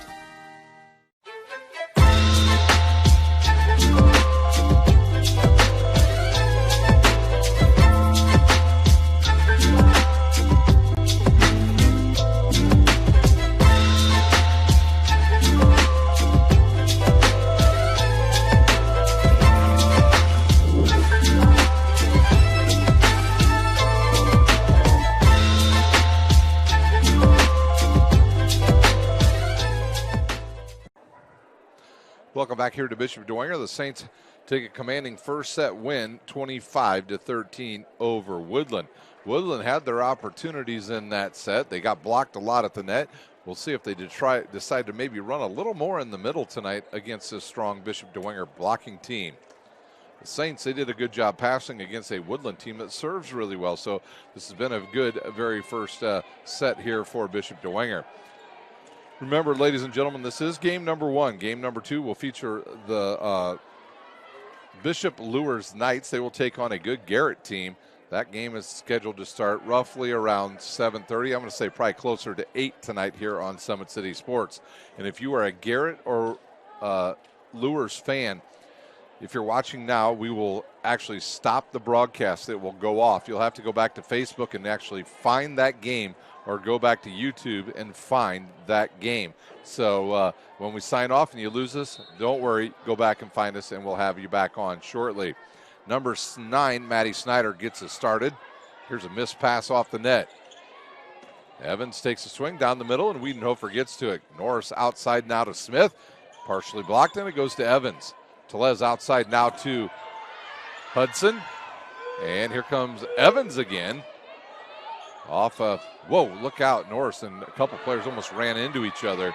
Welcome back here to Bishop Dwenger. The Saints take a commanding first set win, 25-13 over Woodlan. Woodlan had their opportunities in that set. They got blocked a lot at the net. We'll see if they decide to maybe run a little more in the middle tonight against this strong Bishop Dwenger blocking team. The Saints, they did a good job passing against a Woodlan team that serves really well. So this has been a good very first set here for Bishop Dwenger. Remember, ladies and gentlemen, this is game number one. Game number two will feature the Bishop Lures Knights. They will take on a good Garrett team. That game is scheduled to start roughly around 7:30. I'm going to say probably closer to 8 tonight here on Summit City Sports. And if you are a Garrett or Lures fan, if you're watching now, we will actually stop the broadcast. It will go off. You'll have to go back to Facebook and actually find that game, or go back to YouTube and find that game. So when we sign off and you lose us, don't worry. Go back and find us, and we'll have you back on shortly. Number 9, Maddie Snyder, gets us started. Here's a missed pass off the net. Evans takes a swing down the middle, and Wiedenhofer gets to it. Norris outside now to Smith. Partially blocked, and it goes to Evans. Tellez outside now to Hudson. And here comes Evans again. Whoa, look out. Norris and a couple players almost ran into each other.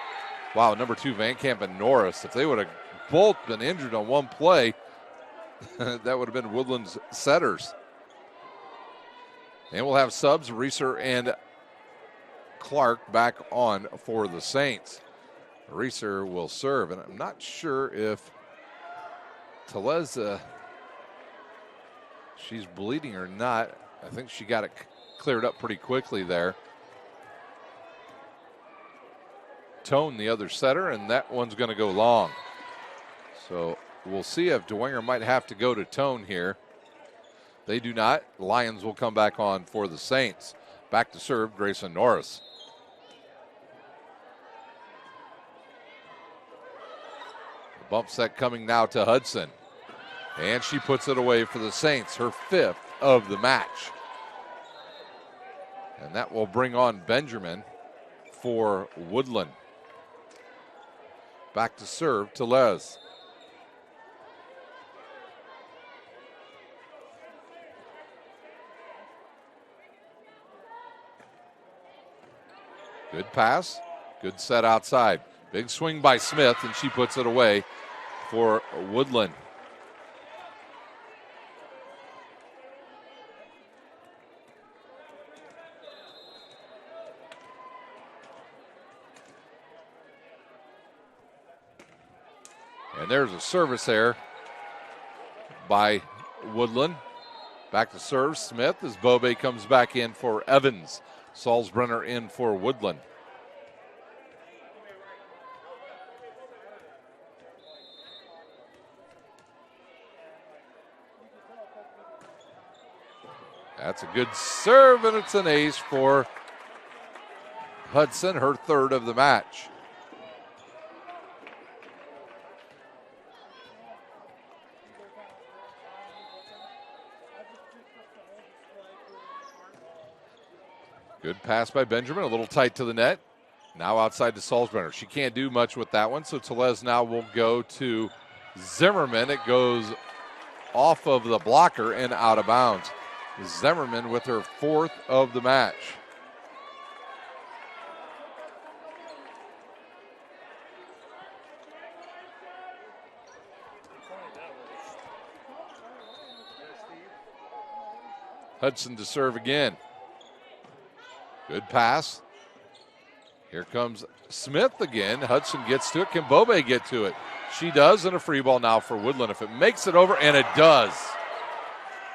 Wow, number 2, Van Camp and Norris. If they would have both been injured on one play, that would have been Woodland's setters. And we'll have subs, Reeser and Clark back on for the Saints. Reeser will serve, and I'm not sure if Tellez, she's bleeding or not. I think she got it cleared up pretty quickly there. Tone, the other setter, and that one's going to go long. So we'll see if Dwenger might have to go to Tone here. They do not. Lions will come back on for the Saints. Back to serve, Grayson Norris. The bump set coming now to Hudson. And she puts it away for the Saints, her 5th of the match. And that will bring on Benjamin for Woodland. Back to serve, Tellez. Good pass, good set outside. Big swing by Smith, and she puts it away for Woodland. And there's a service there by Woodland. Back to serve, Smith as Bobe comes back in for Evans. Salzbrenner in for Woodlan. That's a good serve, and it's an ace for Hudson, her third of the match. Good pass by Benjamin, a little tight to the net. Now outside to Salzbrenner. She can't do much with that one, so Tellez now will go to Zimmerman. It goes off of the blocker and out of bounds. Zimmerman with her fourth of the match. Hudson to serve again. Good pass. Here comes Smith again. Hudson gets to it. Can Bobe get to it? She does, and a free ball now for Woodlan. If it makes it over, and it does.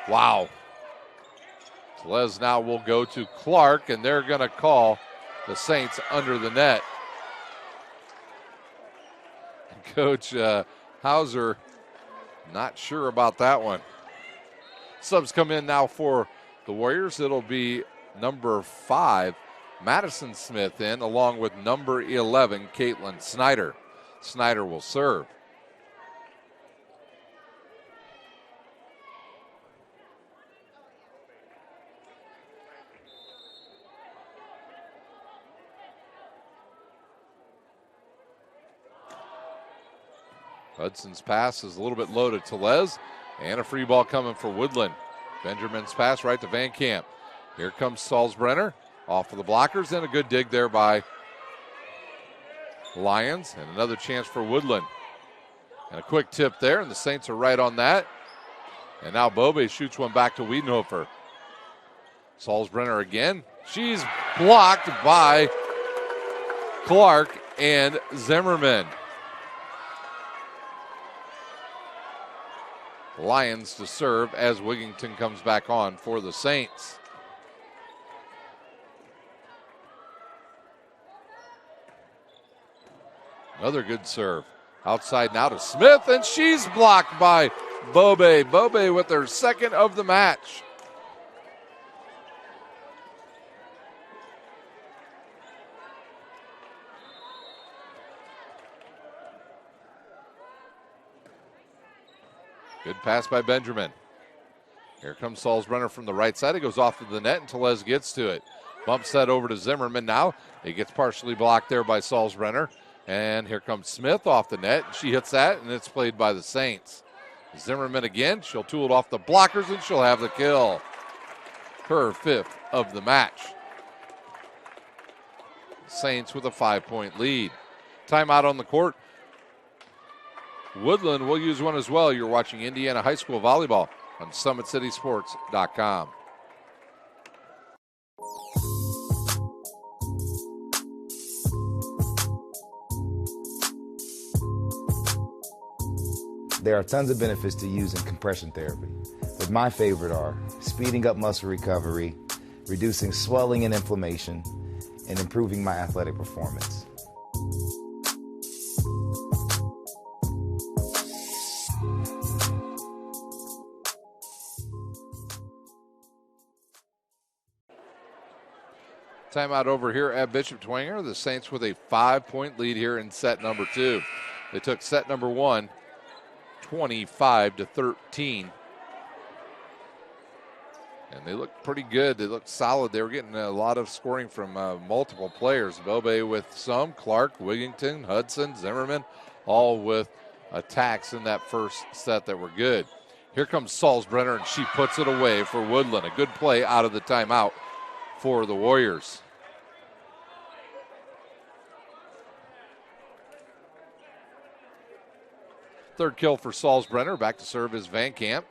Wow. Tellez now will go to Clark, and they're going to call the Saints under the net. Coach Hauser not sure about that one. Subs come in now for the Warriors. It'll be number 5, Madison Smith in, along with number 11, Caitlin Snyder. Snyder will serve. Hudson's pass is a little bit low to Tellez, and a free ball coming for Woodlan. Benjamin's pass right to Van Camp. Here comes Salzbrenner off of the blockers, and a good dig there by Lions, and another chance for Woodlan. And a quick tip there, and the Saints are right on that. And now Bobe shoots one back to Wiedenhofer. Salzbrenner again. She's blocked by Clark and Zimmerman. Lions to serve as Wigington comes back on for the Saints. Another good serve. Outside now to Smith, and she's blocked by Bobe. Bobe with her second of the match. Good pass by Benjamin. Here comes Salzbrenner from the right side. It goes off to the net, and Tellez gets to it. Bumps that over to Zimmerman now. It gets partially blocked there by Salzbrenner. And here comes Smith off the net. She hits that, and it's played by the Saints. Zimmerman again. She'll tool it off the blockers, and she'll have the kill. Her fifth of the match. Saints with a 5-point lead. Timeout on the court. Woodlan will use one as well. You're watching Indiana High School Volleyball on SummitCitySports.com. There are tons of benefits to using compression therapy, but my favorite are speeding up muscle recovery, reducing swelling and inflammation, and improving my athletic performance. Timeout over here at Bishop Dwenger. The Saints with a 5-point lead here in set number 2. They took set number 1, 25-13. And they looked pretty good. They looked solid. They were getting a lot of scoring from multiple players. Bobe with some, Clark, Wigington, Hudson, Zimmerman, all with attacks in that first set that were good. Here comes Salzbrenner, and she puts it away for Woodlan. A good play out of the timeout for the Warriors. Third kill for Salzbrenner. Back to serve is Van Camp.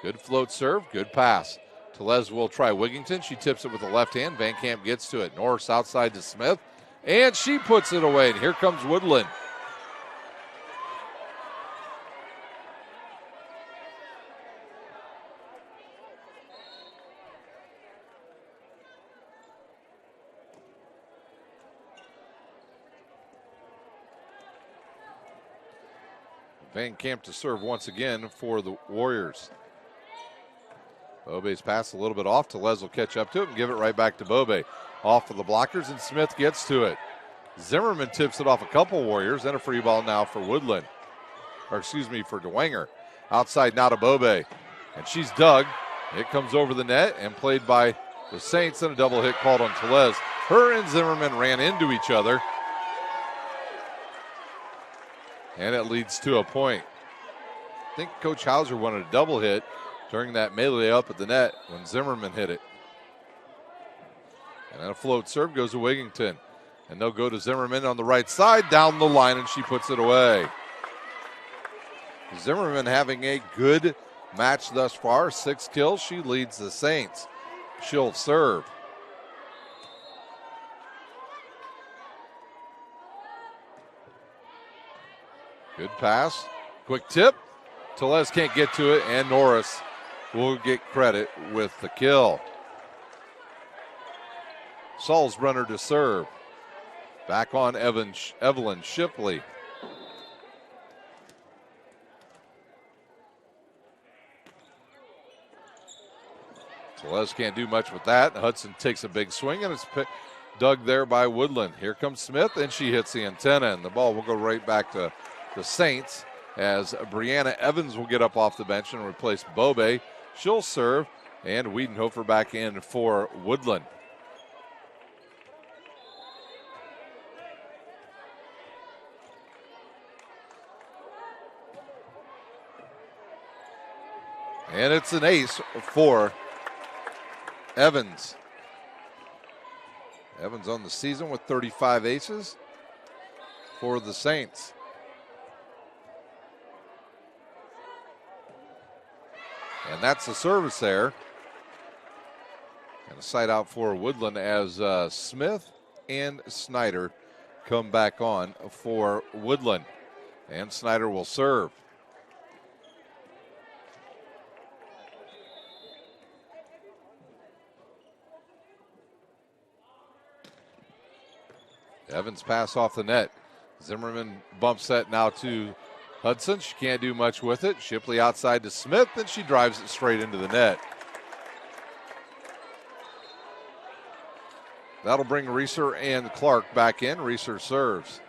Good float serve, good pass. Tellez will try Wigington. She tips it with the left hand. Van Camp gets to it. Norris outside to Smith, and she puts it away. And here comes Woodlan. Van Camp to serve once again for the Warriors. Bobe's pass a little bit off. Tellez will catch up to it and give it right back to Bobe. Off of the blockers, and Smith gets to it. Zimmerman tips it off a couple Warriors, and a free ball now for Woodlan. For Dwenger. Outside now to Bobe. And she's dug. It comes over the net and played by the Saints, and a double hit called on Tellez. Her and Zimmerman ran into each other. And it leads to a point. I think Coach Hauser wanted a double hit during that melee up at the net when Zimmerman hit it. And then a float serve goes to Wigington. And they'll go to Zimmerman on the right side, down the line, and she puts it away. Zimmerman having a good match thus far. 6 kills. She leads the Saints. She'll serve. Good pass. Quick tip. Tellez can't get to it, and Norris will get credit with the kill. Salzbrunner to serve. Back on Evelyn Shipley. Tellez can't do much with that. Hudson takes a big swing, and it's dug there by Woodlan. Here comes Smith, and she hits the antenna, and the ball will go right back to the Saints as Brianna Evans will get up off the bench and replace Bobe. She'll serve, and Wiedenhofer back in for Woodlan. And it's an ace for Evans. Evans on the season with 35 aces for the Saints. And that's the service there. And a side out for Woodland as Smith and Snyder come back on for Woodland. And Snyder will serve. Evans pass off the net. Zimmerman bumps that now to Hudson. She can't do much with it. Shipley outside to Smith, and she drives it straight into the net. That'll bring Reeser and Clark back in. Reeser serves.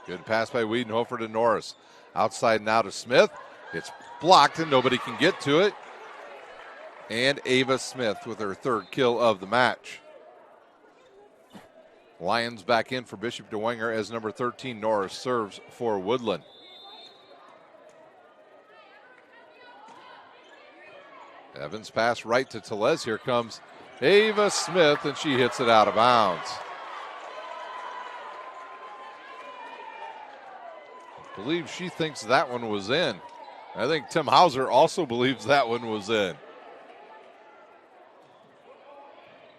Good pass by Wiedenhofer to Norris. Outside now to Smith. It's blocked and nobody can get to it. And Ava Smith with her third kill of the match. Lions back in for Bishop Dwenger as number 13 Norris serves for Woodland. Evans pass right to Tellez. Here comes Ava Smith, and she hits it out of bounds. I believe she thinks that one was in. I think Tim Hauser also believes that one was in.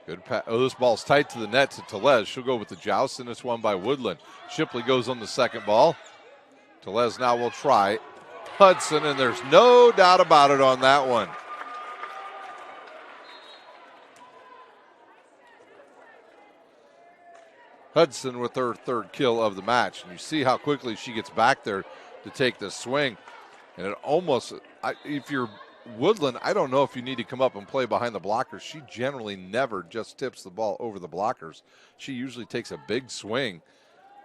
Good pass. Oh, this ball's tight to the net to Tellez. She'll go with the joust, and it's won by Woodland. Shipley goes on the second ball. Tellez now will try Hudson, and there's no doubt about it on that one. Hudson with her third kill of the match. And you see how quickly she gets back there to take the swing. And it almost, if you're Woodland, I don't know if you need to come up and play behind the blockers. She generally never just tips the ball over the blockers. She usually takes a big swing.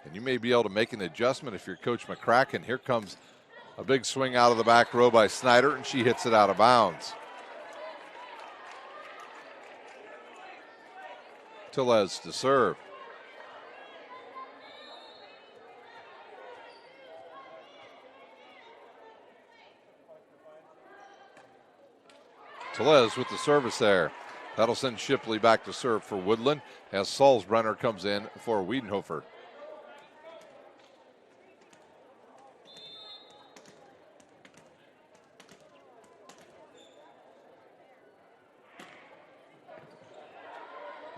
And you may be able to make an adjustment if you're Coach McCracken. Here comes a big swing out of the back row by Snyder, and she hits it out of bounds. Tellez to serve. Tellez with the service there. That'll send Shipley back to serve for Woodland as Salzbrunner comes in for Wiedenhofer.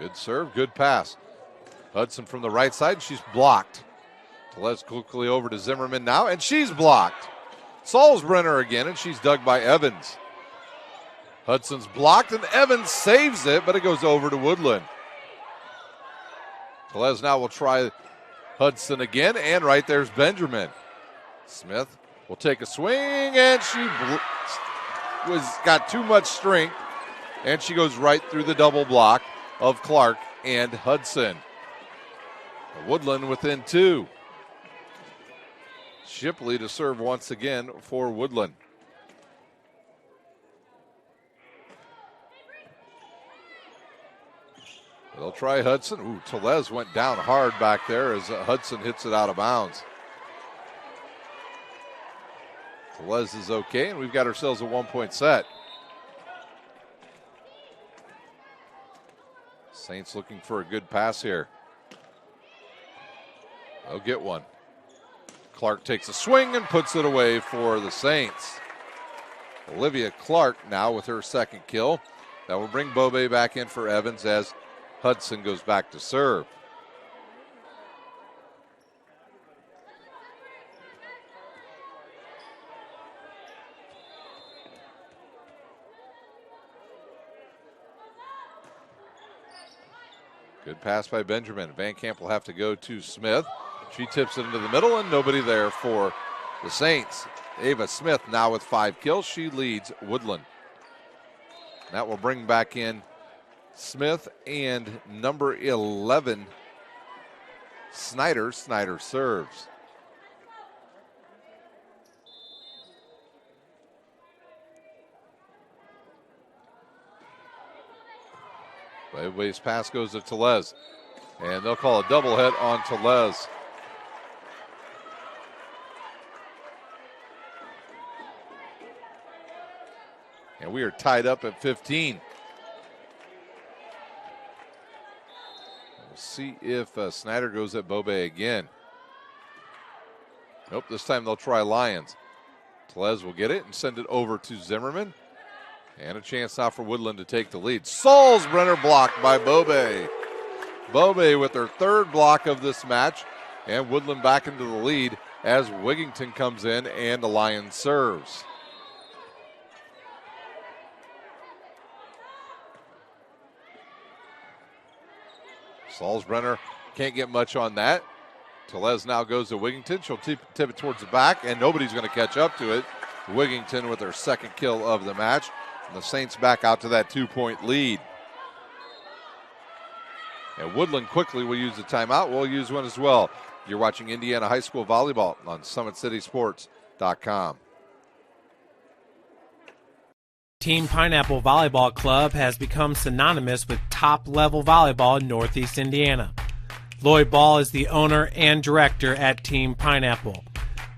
Good serve, good pass. Hudson from the right side, she's blocked. Tellez quickly over to Zimmerman now, and she's blocked. Salzbrunner again, and she's dug by Evans. Hudson's blocked, and Evans saves it, but it goes over to Woodlan. Tellez now will try Hudson again, and right there's Benjamin. Smith will take a swing, and she got too much strength, and she goes right through the double block of Clark and Hudson. Woodlan within 2. Shipley to serve once again for Woodlan. They'll try Hudson. Ooh, Tellez went down hard back there as Hudson hits it out of bounds. Tellez is okay, and we've got ourselves a 1-point set. Saints looking for a good pass here. They'll get one. Clark takes a swing and puts it away for the Saints. Olivia Clark now with her second kill. That will bring Bobe back in for Evans as Hudson goes back to serve. Good pass by Benjamin. Van Camp will have to go to Smith. She tips it into the middle, and nobody there for the Saints. Ava Smith now with 5 kills. She leads Woodlan. That will bring back in Smith and number 11, Snyder. Snyder serves. Waveways pass goes to Tellez, and they'll call a double hit on Tellez. And we are tied up at 15. We'll see if Snyder goes at Bobe again. Nope, this time they'll try Lyons. Tellez will get it and send it over to Zimmerman. And a chance now for Woodlan to take the lead. Salzbrenner blocked by Bobe. Bobe with her 3rd block of this match. And Woodlan back into the lead as Wigington comes in and the Lions serves. Salzbrenner can't get much on that. Tellez now goes to Wigington. She'll tip it towards the back, and nobody's going to catch up to it. Wigington with her 2nd kill of the match. And the Saints back out to that 2-point lead. And Woodlan quickly will use the timeout. We'll use one as well. You're watching Indiana High School Volleyball on SummitCitySports.com. Team Pineapple Volleyball Club has become synonymous with top-level volleyball in Northeast Indiana. Lloyd Ball is the owner and director at Team Pineapple.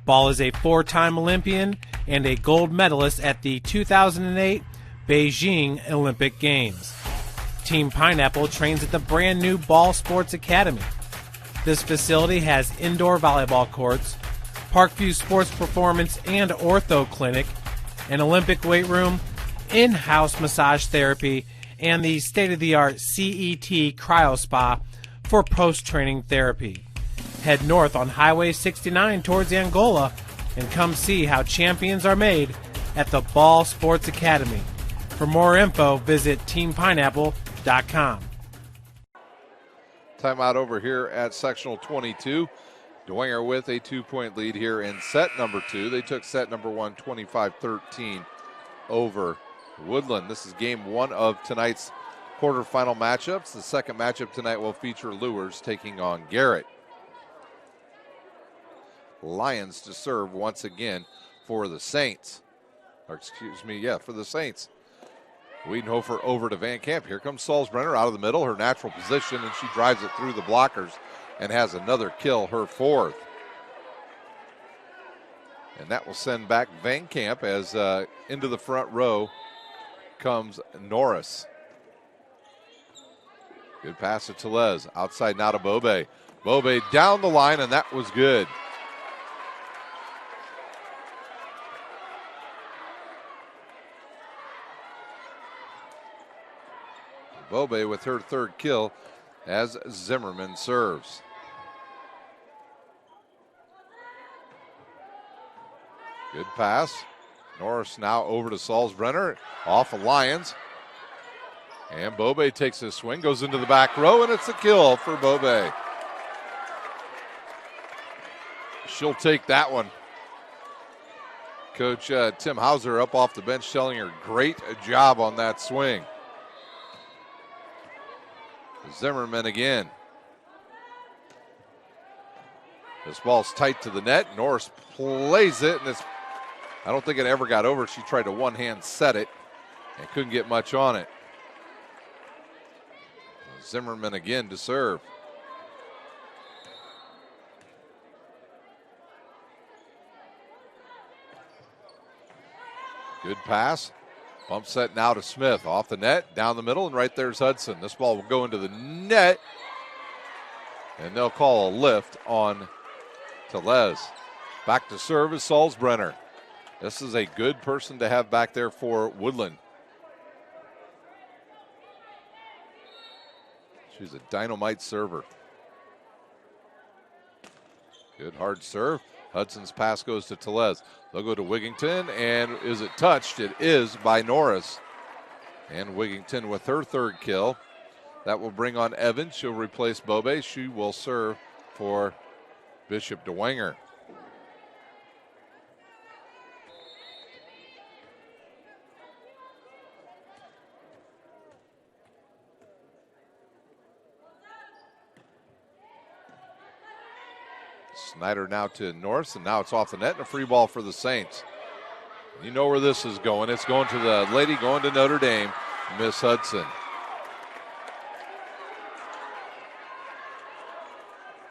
Ball is a 4-time Olympian and a gold medalist at the 2008 Beijing Olympic Games. Team Pineapple trains at the brand new Ball Sports Academy. This facility has indoor volleyball courts, Parkview Sports Performance and Ortho Clinic, an Olympic weight room, in-house massage therapy, and the state-of-the-art CET Cryo Spa for post-training therapy. Head north on Highway 69 towards Angola and come see how champions are made at the Ball Sports Academy. For more info, visit teampineapple.com. Timeout over here at sectional 22. Dwenger with a 2-point lead here in set number 2. They took set number 1, 25-13 over Woodlan. This is game 1 of tonight's quarterfinal matchups. The second matchup tonight will feature Lures taking on Garrett. Lions to serve once again for the Saints. Or for the Saints. Wiedenhofer over to Van Camp. Here comes Salzbrenner out of the middle, her natural position, and she drives it through the blockers and has another kill, her 4th. And that will send back Van Camp as into the front row comes Norris. Good pass to Tellez. Outside now to Bobe. Bobe down the line, and that was good. Bobe with her 3rd kill as Zimmerman serves. Good pass. Norris now over to Salzbrenner, off of Lyons. And Bobe takes his swing, goes into the back row, and it's a kill for Bobe. She'll take that one. Coach Tim Hauser up off the bench telling her great job on that swing. Zimmerman again. This ball's tight to the net. Norris plays it, and I don't think it ever got over. She tried to one-hand set it and couldn't get much on it. Zimmerman again to serve. Good pass. Bump set now to Smith. Off the net, down the middle, and right there's Hudson. This ball will go into the net, and they'll call a lift on Tellez. Back to serve is Salzbrenner. This is a good person to have back there for Woodlan. She's a dynamite server. Good hard serve. Hudson's pass goes to Tellez. They'll go to Wigington, and is it touched? It is by Norris. And Wigington with her third kill. That will bring on Evans. She'll replace Bobe. She will serve for Bishop Dwenger. Snyder now to Norris, and now it's off the net and a free ball for the Saints. You know where this is going. It's going to the lady going to Notre Dame, Miss Hudson.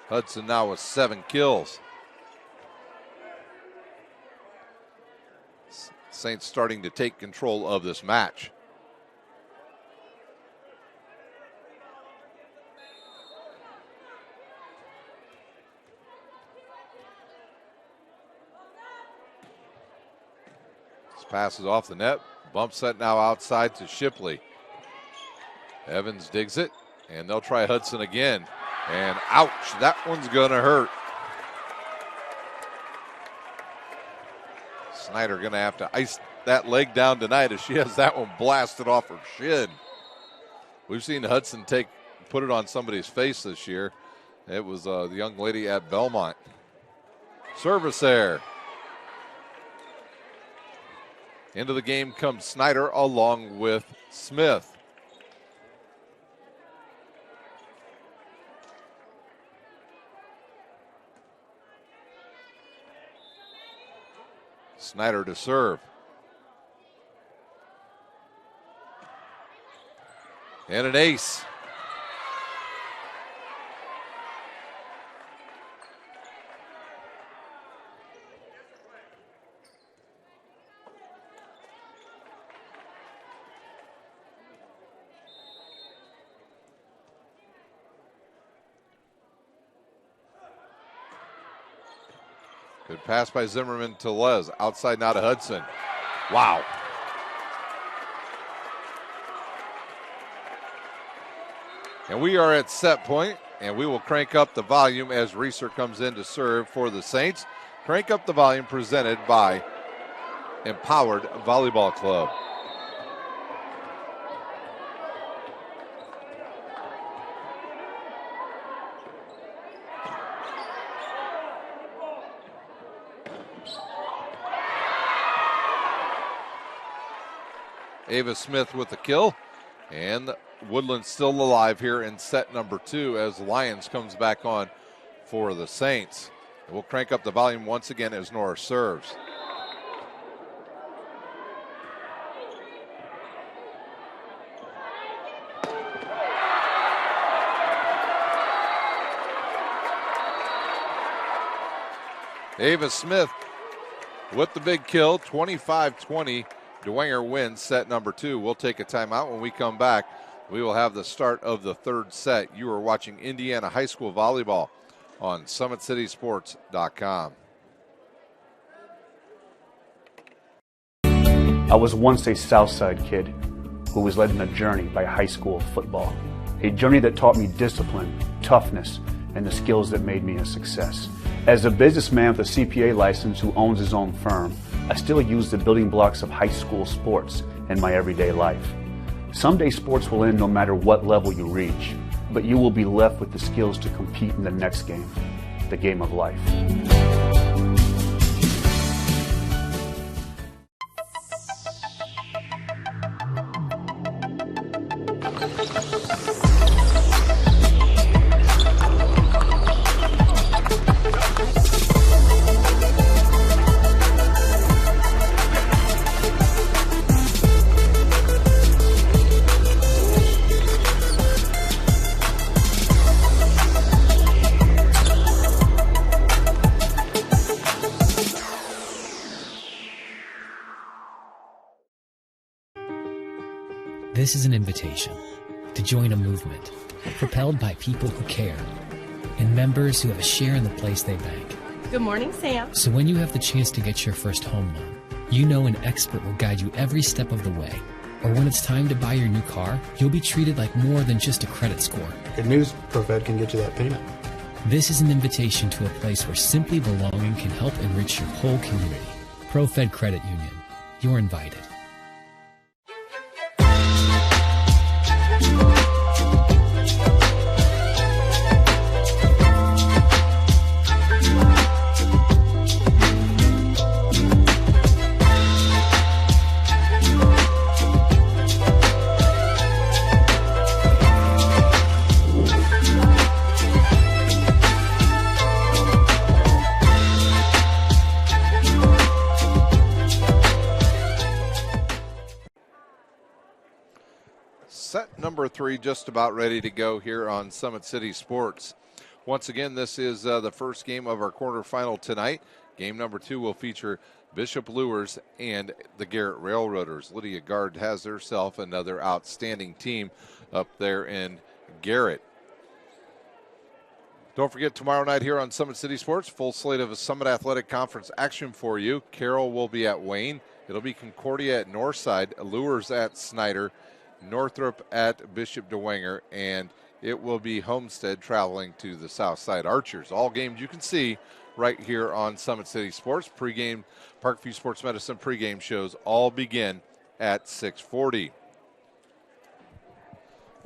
Hudson now with 7 kills. Saints starting to take control of this match. Passes off the net. Bump set now outside to Shipley. Evans digs it, and they'll try Hudson again. And ouch, that one's going to hurt. Snyder going to have to ice that leg down tonight as she has that one blasted off her shin. We've seen Hudson put it on somebody's face this year. It was the young lady at Belmont. Service there. Into the game comes Snyder along with Smith. Snyder to serve. And an ace. Good pass by Zimmerman to Les. Outside now to Hudson. Wow. And we are at set point, and we will crank up the volume as Reeser comes in to serve for the Saints. Crank up the volume presented by Empowered Volleyball Club. Ava Smith with the kill, and Woodland still alive here in set number 2 as Lyons comes back on for the Saints. And we'll crank up the volume once again as Norris serves. Ava Smith with the big kill, 25-20. Dwenger wins set number 2. We'll take a timeout. When we come back, we will have the start of the third set. You are watching Indiana High School Volleyball on SummitCitySports.com. I was once a Southside kid who was led on a journey by high school football. A journey that taught me discipline, toughness, and the skills that made me a success. As a businessman with a CPA license who owns his own firm, I still use the building blocks of high school sports in my everyday life. Someday sports will end no matter what level you reach, but you will be left with the skills to compete in the next game, the game of life. This is an invitation to join a movement propelled by people who care and members who have a share in the place they bank. Good morning, Sam. So when you have the chance to get your first home loan, you know an expert will guide you every step of the way. Or when it's time to buy your new car, you'll be treated like more than just a credit score. Good news, ProFed can get you that payment. This is an invitation to a place where simply belonging can help enrich your whole community. ProFed Credit Union. You're invited. Set number 3 just about ready to go here on Summit City Sports. Once again, this is the first game of our quarterfinal tonight. Game number 2 will feature Bishop Lures and the Garrett Railroaders. Lydia Gard has herself another outstanding team up there in Garrett. Don't forget, tomorrow night here on Summit City Sports, full slate of a Summit Athletic Conference action for you. Carroll will be at Wayne. It'll be Concordia at Northside, Lures at Snyder, Northrop at Bishop Dwenger, and it will be Homestead traveling to the Southside Archers. All games you can see right here on Summit City Sports. Pregame, Parkview Sports Medicine pregame shows all begin at 6:40.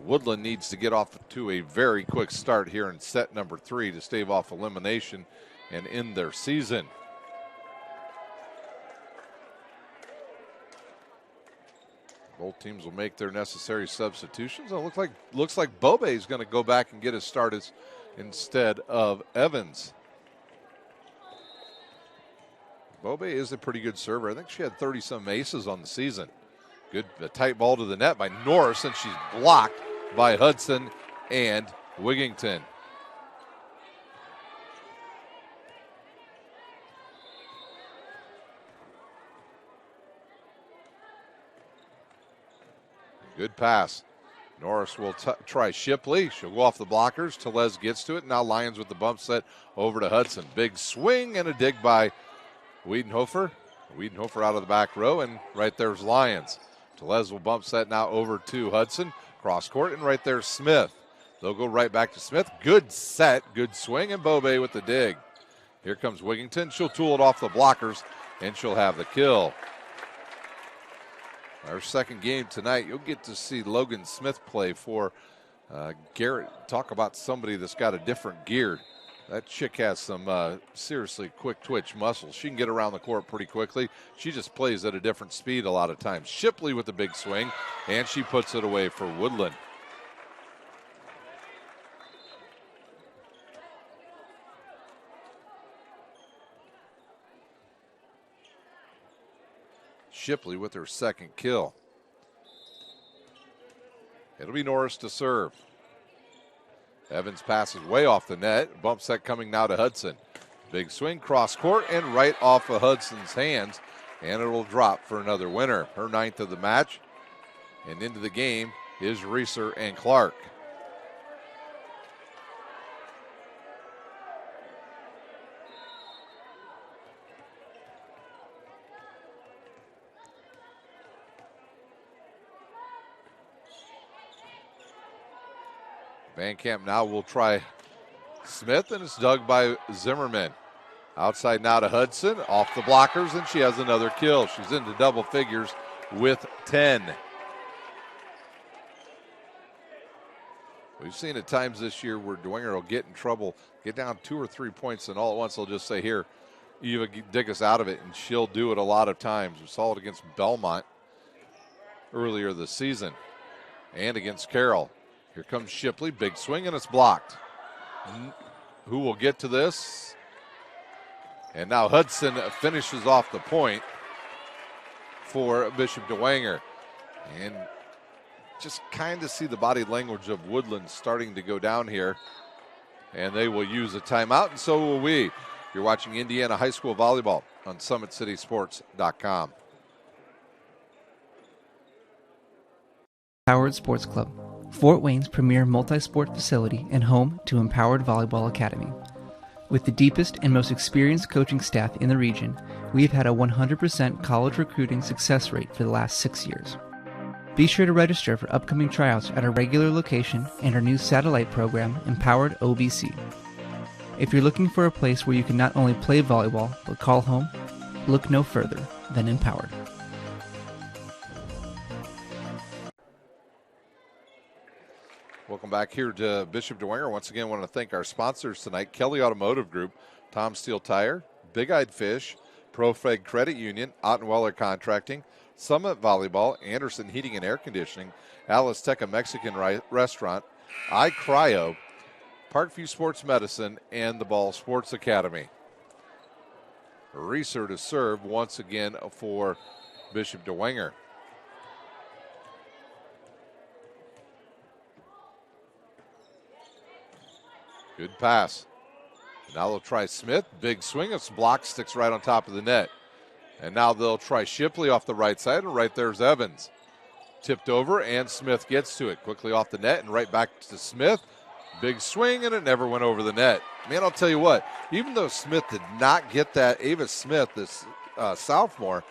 Woodlan needs to get off to a very quick start here in set number 3 to stave off elimination and end their season. Both teams will make their necessary substitutions. And it looks like Bobe is going to go back and get his start instead of Evans. Bobe is a pretty good server. I think she had 30-some aces on the season. Good, a tight ball to the net by Norris, and she's blocked by Hudson and Wigington. Good pass. Norris will try Shipley. She'll go off the blockers. Telez gets to it. Now Lyons with the bump set over to Hudson. Big swing and a dig by Wiedenhofer. Wiedenhofer out of the back row, and right there's Lyons. Telez will bump set now over to Hudson. Cross court, and right there's Smith. They'll go right back to Smith. Good set, good swing, and Bobe with the dig. Here comes Wigington. She'll tool it off the blockers, and she'll have the kill. Our second game tonight, you'll get to see Logan Smith play for Garrett. Talk about somebody that's got a different gear. That chick has some seriously quick twitch muscles. She can get around the court pretty quickly. She just plays at a different speed a lot of times. Shipley with the big swing, and she puts it away for Woodland. Shipley with her second kill. It'll be Norris to serve. Evans passes way off the net. Bump set coming now to Hudson. Big swing, cross court, and right off of Hudson's hands. And it'll drop for another winner. Her 9th of the match. And into the game is Reeser and Clark. Van Camp now will try Smith, and it's dug by Zimmerman. Outside now to Hudson, off the blockers, and she has another kill. She's into double figures with 10. We've seen at times this year where Dwenger will get in trouble, get down 2 or 3 points, and all at once they'll just say, here, Eva, dig us out of it, and she'll do it a lot of times. We saw it against Belmont earlier this season and against Carroll. Here comes Shipley, big swing, and it's blocked. Who will get to this? And now Hudson finishes off the point for Bishop Dwenger. And just kind of see the body language of Woodlan starting to go down here. And they will use a timeout, and so will we. You're watching Indiana High School Volleyball on SummitCitySports.com. Howard Sports Club, Fort Wayne's premier multi-sport facility and home to Empowered Volleyball Academy. With the deepest and most experienced coaching staff in the region, we have had a 100% college recruiting success rate for the last 6 years. Be sure to register for upcoming tryouts at our regular location and our new satellite program, Empowered OBC. If you're looking for a place where you can not only play volleyball, but call home, look no further than Empowered. Welcome back here to Bishop Dwenger. Once again, I want to thank our sponsors tonight, Kelly Automotive Group, Tom Steel Tire, Big Eyed Fish, ProFed Credit Union, Ottenweller Contracting, Summit Volleyball, Anderson Heating and Air Conditioning, Alice Teca Mexican Restaurant, iCryo, Parkview Sports Medicine, and the Ball Sports Academy. Reeser to serve once again for Bishop Dwenger. Good pass. Now they'll try Smith. Big swing. It's blocked, sticks right on top of the net. And now they'll try Shipley off the right side, and right there's Evans. Tipped over, and Smith gets to it. Quickly off the net, and right back to Smith. Big swing, and it never went over the net. Man, I'll tell you what, even though Smith did not get that, Ava Smith, this sophomore,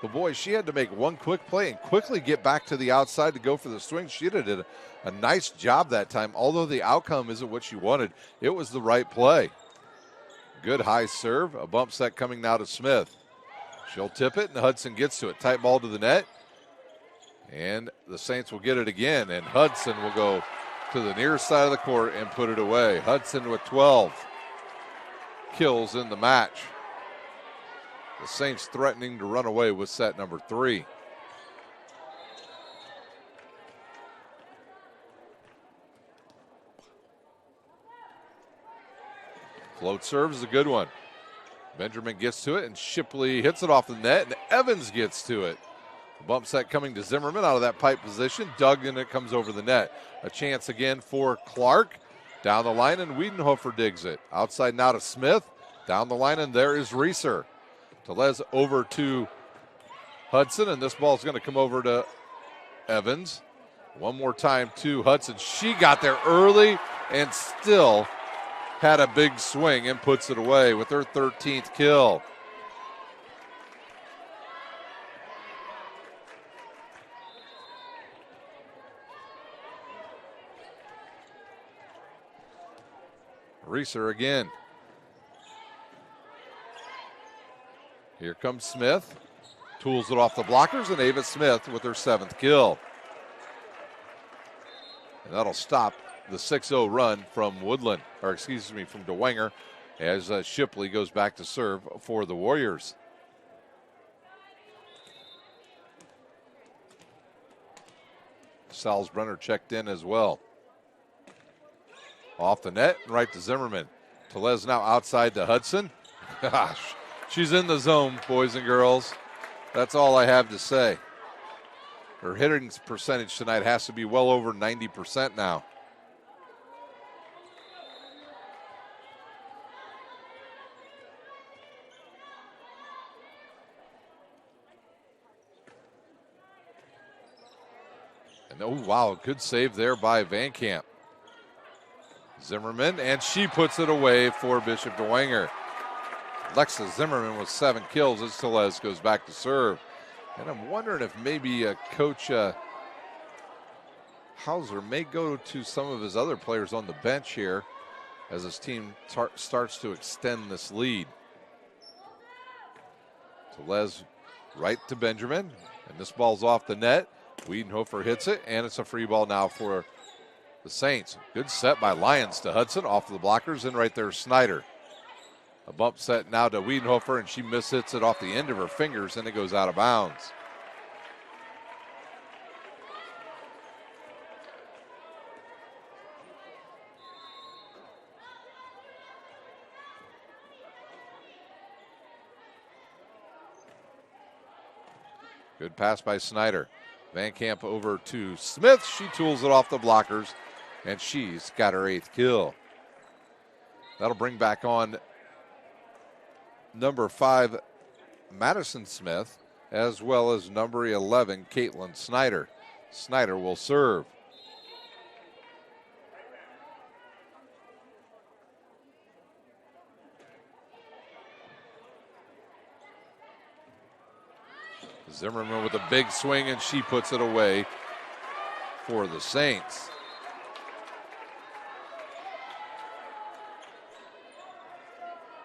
but boy, she had to make one quick play and quickly get back to the outside to go for the swing. She did a nice job that time. Although the outcome isn't what she wanted, it was the right play. Good high serve, a bump set coming now to Smith. She'll tip it, and Hudson gets to it. Tight ball to the net, and the Saints will get it again, and Hudson will go to the near side of the court and put it away. Hudson with 12 kills in the match. The Saints threatening to run away with set number 3. Float serve is a good one. Benjamin gets to it, and Shipley hits it off the net, and Evans gets to it. The bump set coming to Zimmerman out of that pipe position. Dug, and it comes over the net. A chance again for Clark. Down the line, and Wiedenhofer digs it. Outside now to Smith. Down the line, and there is Reeser. Telez over to Hudson, and this ball is going to come over to Evans. One more time to Hudson. She got there early and still had a big swing and puts it away with her 13th kill. Reeser again. Here comes Smith. Tools it off the blockers, and Ava Smith with her 7th kill. And that'll stop the 6-0 run from Woodlan, or excuse me, from Dwenger, as Shipley goes back to serve for the Warriors. Salzbrunner checked in as well. Off the net, right to Zimmerman. Telez now outside to Hudson. Gosh, she's in the zone, boys and girls. That's all I have to say. Her hitting percentage tonight has to be well over 90% now. And oh, wow, good save there by Van Camp. Zimmerman, and she puts it away for Bishop Dwenger. Lexa Zimmerman with 7 kills as Telez goes back to serve. And I'm wondering if maybe Coach Hauser may go to some of his other players on the bench here as his team starts to extend this lead. Tellez right to Benjamin, and this ball's off the net. Wiedenhofer hits it, and it's a free ball now for the Saints. Good set by Lyons to Hudson, off the blockers, and right there Snyder. A bump set now to Wiedenhofer, and she mishits it off the end of her fingers, and it goes out of bounds. Good pass by Snyder. Van Camp over to Smith. She tools it off the blockers, and she's got her 8th kill. That'll bring back on number 5, Madison Smith, as well as number 11, Caitlin Snyder. Snyder will serve. Zimmerman with a big swing, and she puts it away for the Saints.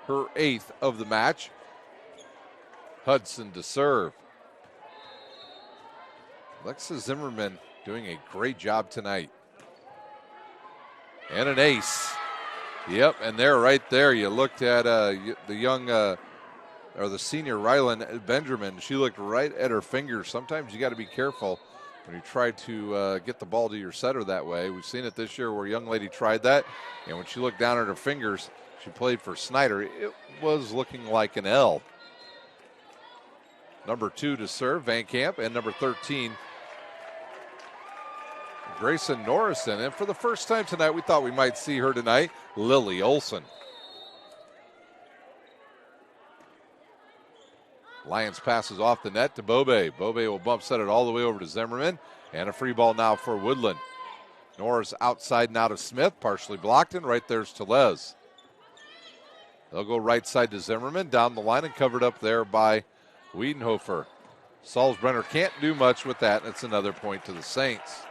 Her 8th of the match. Hudson to serve. Alexa Zimmerman doing a great job tonight. And an ace. Yep, and there, right there, you looked at the young, or the senior Rylan Benjamin. She looked right at her fingers. Sometimes you got to be careful when you try to get the ball to your setter that way. We've seen it this year where a young lady tried that, and when she looked down at her fingers, she played for Snyder. It was looking like an L. Number 2 to serve, Van Camp, and number 13, Grayson Norrison. And for the first time tonight, we thought we might see her tonight, Lily Olson. Lyons passes off the net to Bobe. Bobe will bump set it all the way over to Zimmerman, and a free ball now for Woodlan. Norris outside now to Smith, partially blocked, and right there's Tellez. They'll go right side to Zimmerman, down the line and covered up there by Wiedenhofer. Salzbrenner can't do much with that, and it's another point to the Saints.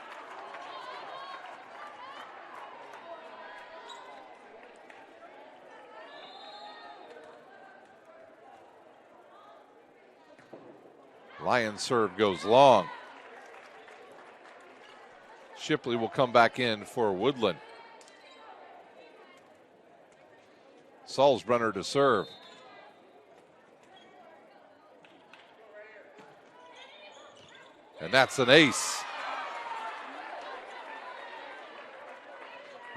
Lions serve goes long. Shipley will come back in for Woodlan. Salzbrenner to serve. And that's an ace.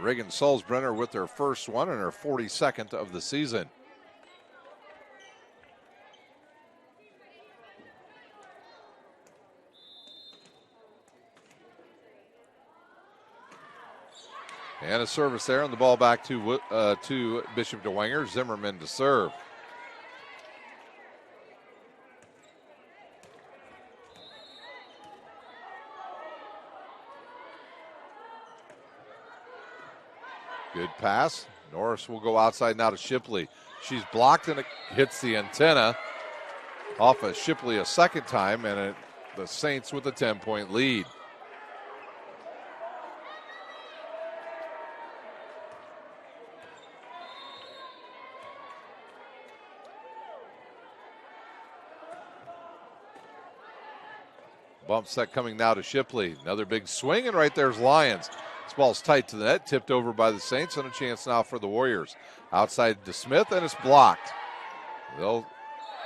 Reagan Salzbrenner with their first one and her 42nd of the season. And a service there, and the ball back to Bishop Dwenger. Zimmerman to serve. Good pass. Norris will go outside now to Shipley. She's blocked, and it hits the antenna off of Shipley a second time, and the Saints with a 10-point lead. Bump set coming now to Shipley. Another big swing, and right there's Lyons. This ball's tight to the net, tipped over by the Saints, and a chance now for the Warriors. Outside to Smith, and it's blocked. And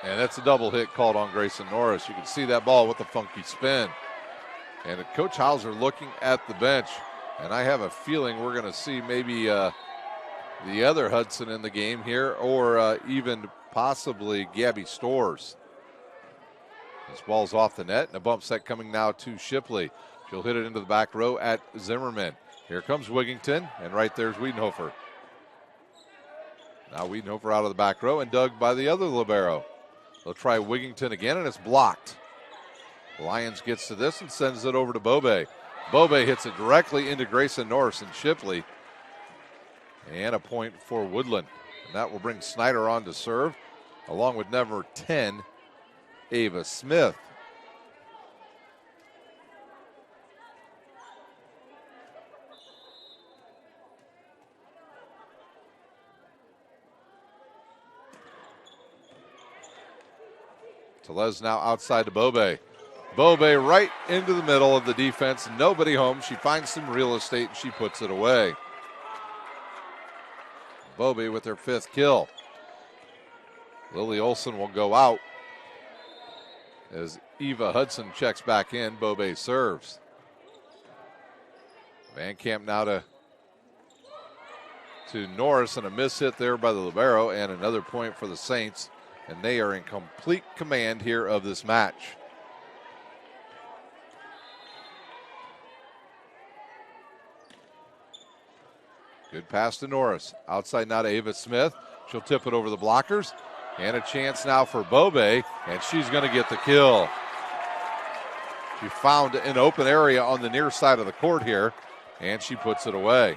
that's a double hit called on Grayson Norris. You can see that ball with the funky spin. And Coach Hauser looking at the bench, and I have a feeling we're going to see maybe the other Hudson in the game here, or even possibly Gabby Storrs. This ball's off the net, and a bump set coming now to Shipley. She'll hit it into the back row at Zimmerman. Here comes Wigington, and right there's Wiedenhofer. Now Wiedenhofer out of the back row and dug by the other libero. They'll try Wigington again, and it's blocked. Lyons gets to this and sends it over to Bobe. Bobe hits it directly into Grayson Norris and Shipley. And a point for Woodlan. And that will bring Snyder on to serve, along with number 10, Ava Smith. Tellez now outside to Bobe. Bobe right into the middle of the defense. Nobody home. She finds some real estate and she puts it away. Bobe with her 5th kill. Lily Olson will go out as Eva Hudson checks back in. Bobe serves. Van Camp now to Norris, and a miss hit there by the libero, and another point for the Saints, and they are in complete command here of this match. Good pass to Norris. Outside now to Ava Smith. She'll tip it over the blockers. And a chance now for Bobe, and she's going to get the kill. She found an open area on the near side of the court here, and she puts it away.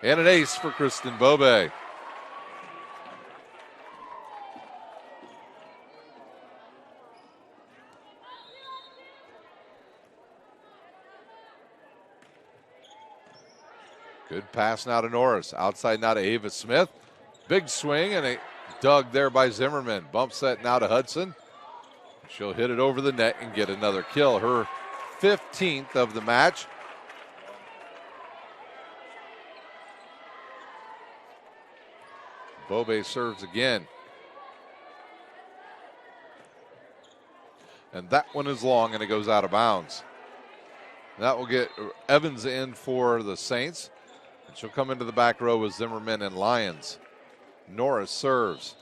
And an ace for Kristen Bobe. Good pass now to Norris. Outside now to Ava Smith. Big swing and a dug there by Zimmerman. Bump set now to Hudson. She'll hit it over the net and get another kill. Her 15th of the match. Bobe serves again. And that one is long and it goes out of bounds. That will get Evans in for the Saints. And she'll come into the back row with Zimmerman and Lyons. Norris serves.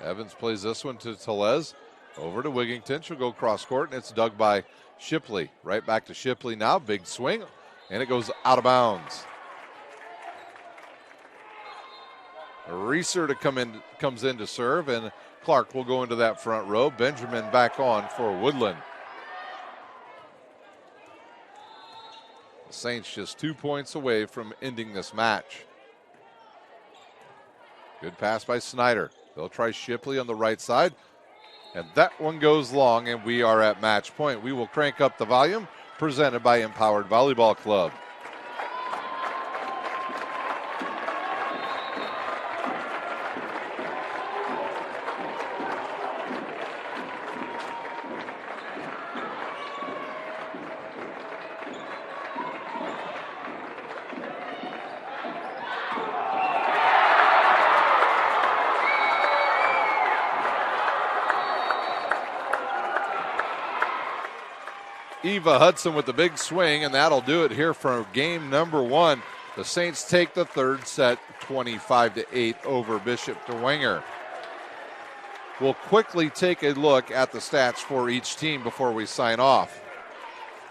Evans plays this one to Tellez. Over to Wigington. She'll go cross court, and it's dug by Shipley. Right back to Shipley now. Big swing, and it goes out of bounds. Reeser comes in to serve, and Clark will go into that front row. Benjamin back on for Woodlan. The Saints just 2 points away from ending this match. Good pass by Snyder. They'll try Shipley on the right side. And that one goes long, and we are at match point. We will crank up the volume, presented by Empowered Volleyball Club. Eva Hudson with the big swing, and that'll do it here for game number 1. The Saints take the third set 25-8 over Bishop Dwenger. We'll quickly take a look at the stats for each team before we sign off.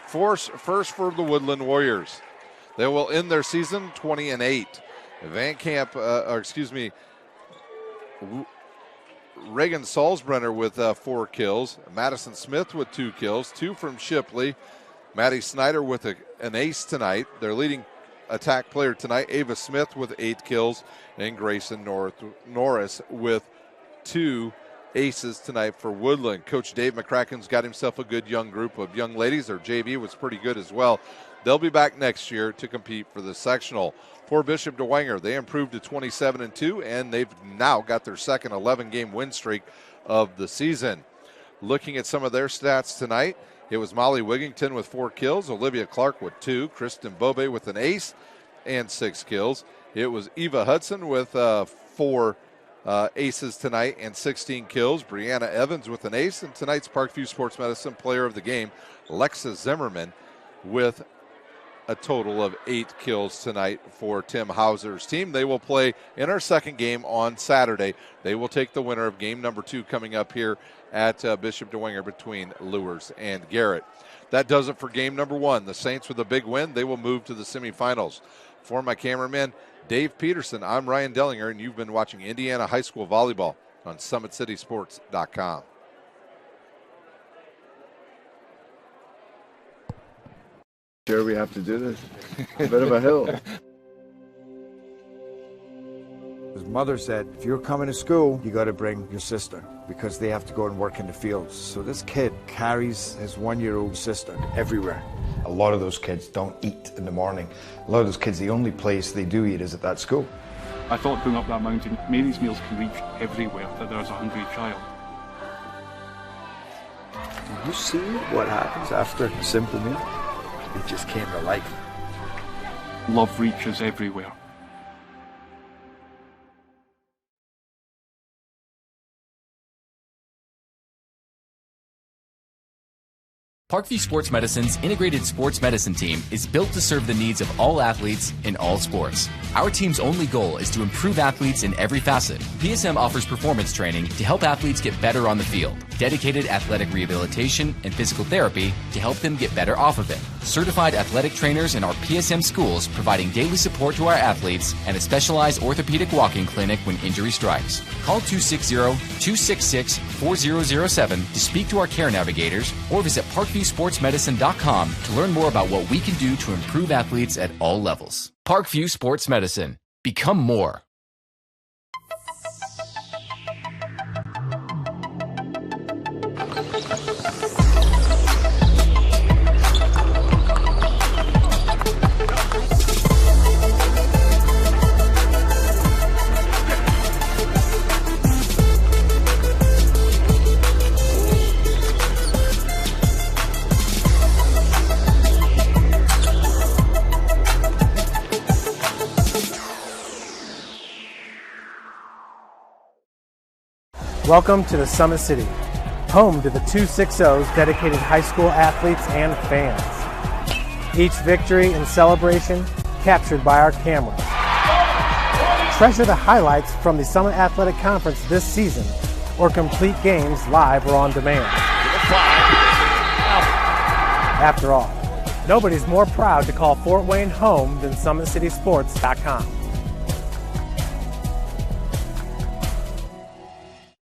First for the Woodland Warriors. They will end their season 20-8. Van Camp, Reagan Salzbrenner with 4 kills. Madison Smith with 2 kills, 2 from Shipley. Maddie Snyder with an ace tonight. Their leading attack player tonight, Ava Smith with 8 kills. And Grayson Norris with 2 aces tonight for Woodland. Coach Dave McCracken's got himself a good young group of young ladies. Their JV was pretty good as well. They'll be back next year to compete for the sectional. For Bishop Dwenger, they improved to 27-2, and they've now got their second 11-game win streak of the season. Looking at some of their stats tonight, it was Molly Wigington with 4 kills, Olivia Clark with 2, Kristen Bobe with an ace and 6 kills. It was Eva Hudson with 4 aces tonight and 16 kills. Brianna Evans with an ace, and tonight's Parkview Sports Medicine Player of the Game, Lexa Zimmerman, with a total of 8 kills tonight for Tim Hauser's team. They will play in our second game on Saturday. They will take the winner of game number 2 coming up here at Bishop Dwenger between Lewers and Garrett. That does it for game number 1. The Saints with a big win. They will move to the semifinals. For my cameraman, Dave Peterson, I'm Ryan Dellinger, and you've been watching Indiana High School Volleyball on SummitCitySports.com. Sure we have to do this? A bit of a hill. His mother said, if you're coming to school, you got to bring your sister because they have to go and work in the fields. So this kid carries his 1-year-old sister everywhere. A lot of those kids don't eat in the morning. A lot of those kids, the only place they do eat is at that school. I thought going up that mountain, Mary's meals can reach everywhere that there's a hungry child. Do you see what happens after a simple meal? It just came to life. Love reaches everywhere. Parkview Sports Medicine's integrated sports medicine team is built to serve the needs of all athletes in all sports. Our team's only goal is to improve athletes in every facet. PSM offers performance training to help athletes get better on the field, dedicated athletic rehabilitation and physical therapy to help them get better off of it, certified athletic trainers in our PSM schools providing daily support to our athletes, and a specialized orthopedic walk-in clinic when injury strikes. Call 260-266-4007 to speak to our care navigators or visit ParkviewSportsMedicine.com to learn more about what we can do to improve athletes at all levels. Parkview Sports Medicine. Become more. Welcome to the Summit City, home to the 260's dedicated high school athletes and fans. Each victory and celebration captured by our camera. Treasure the highlights from the Summit Athletic Conference this season, or complete games live or on demand. After all, nobody's more proud to call Fort Wayne home than SummitCitySports.com.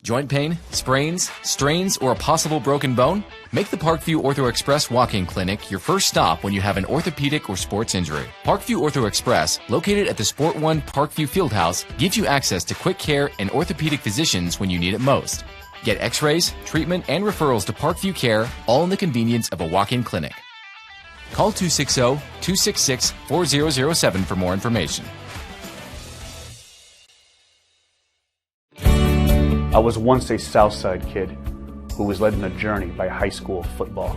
Joint pain, sprains, strains, or a possible broken bone? Make the Parkview Ortho Express walk-in clinic your first stop when you have an orthopedic or sports injury. Parkview Ortho Express, located at the Sport One Parkview Fieldhouse, gives you access to quick care and orthopedic physicians when you need it most. Get x-rays, treatment, and referrals to Parkview Care, all in the convenience of a walk-in clinic. Call 260-266-4007 for more information. I was once a Southside kid who was led on a journey by high school football.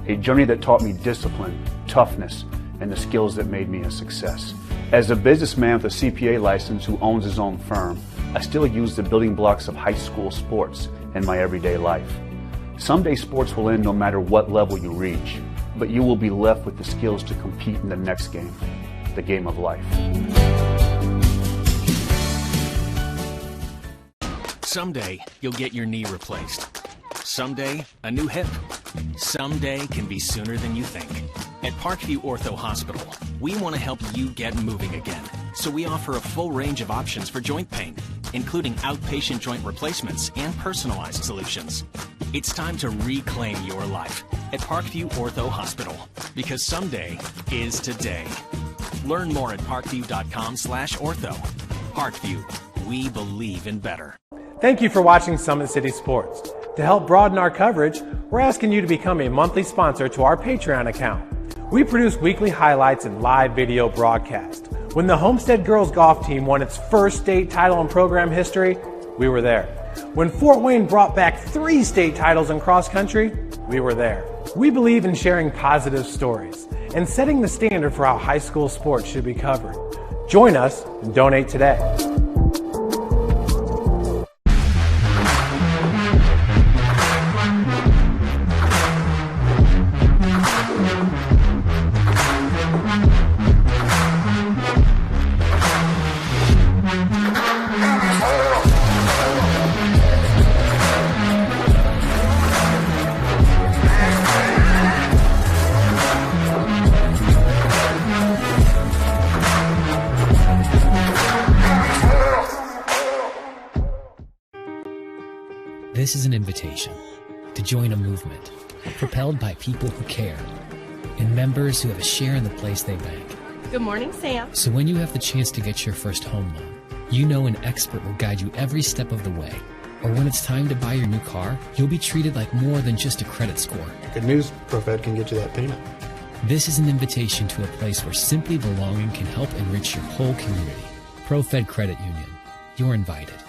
A journey that taught me discipline, toughness, and the skills that made me a success. As a businessman with a CPA license who owns his own firm, I still use the building blocks of high school sports in my everyday life. Someday sports will end no matter what level you reach, but you will be left with the skills to compete in the next game, the game of life. Someday, you'll get your knee replaced. Someday, a new hip. Someday can be sooner than you think. At Parkview Ortho Hospital, we want to help you get moving again. So we offer a full range of options for joint pain, including outpatient joint replacements and personalized solutions. It's time to reclaim your life at Parkview Ortho Hospital, because someday is today. Learn more at parkview.com/ortho. Parkview, we believe in better. Thank you for watching Summit City Sports. To help broaden our coverage, we're asking you to become a monthly sponsor to our Patreon account. We produce weekly highlights and live video broadcast. When the Homestead girls golf team won its first state title in program history, we were there. When Fort Wayne brought back 3 state titles in cross country, we were there. We believe in sharing positive stories and setting the standard for how high school sports should be covered. Join us and donate today. This is an invitation to join a movement propelled by people who care and members who have a share in the place they bank. Good morning, Sam. So when you have the chance to get your first home loan, You know an expert will guide you every step of the way. Or when it's time to buy your new car, you'll be treated like more than just a credit score. Good news, ProFed can get you that payment. This is an invitation to a place where simply belonging can help enrich your whole community. ProFed Credit Union. You're invited.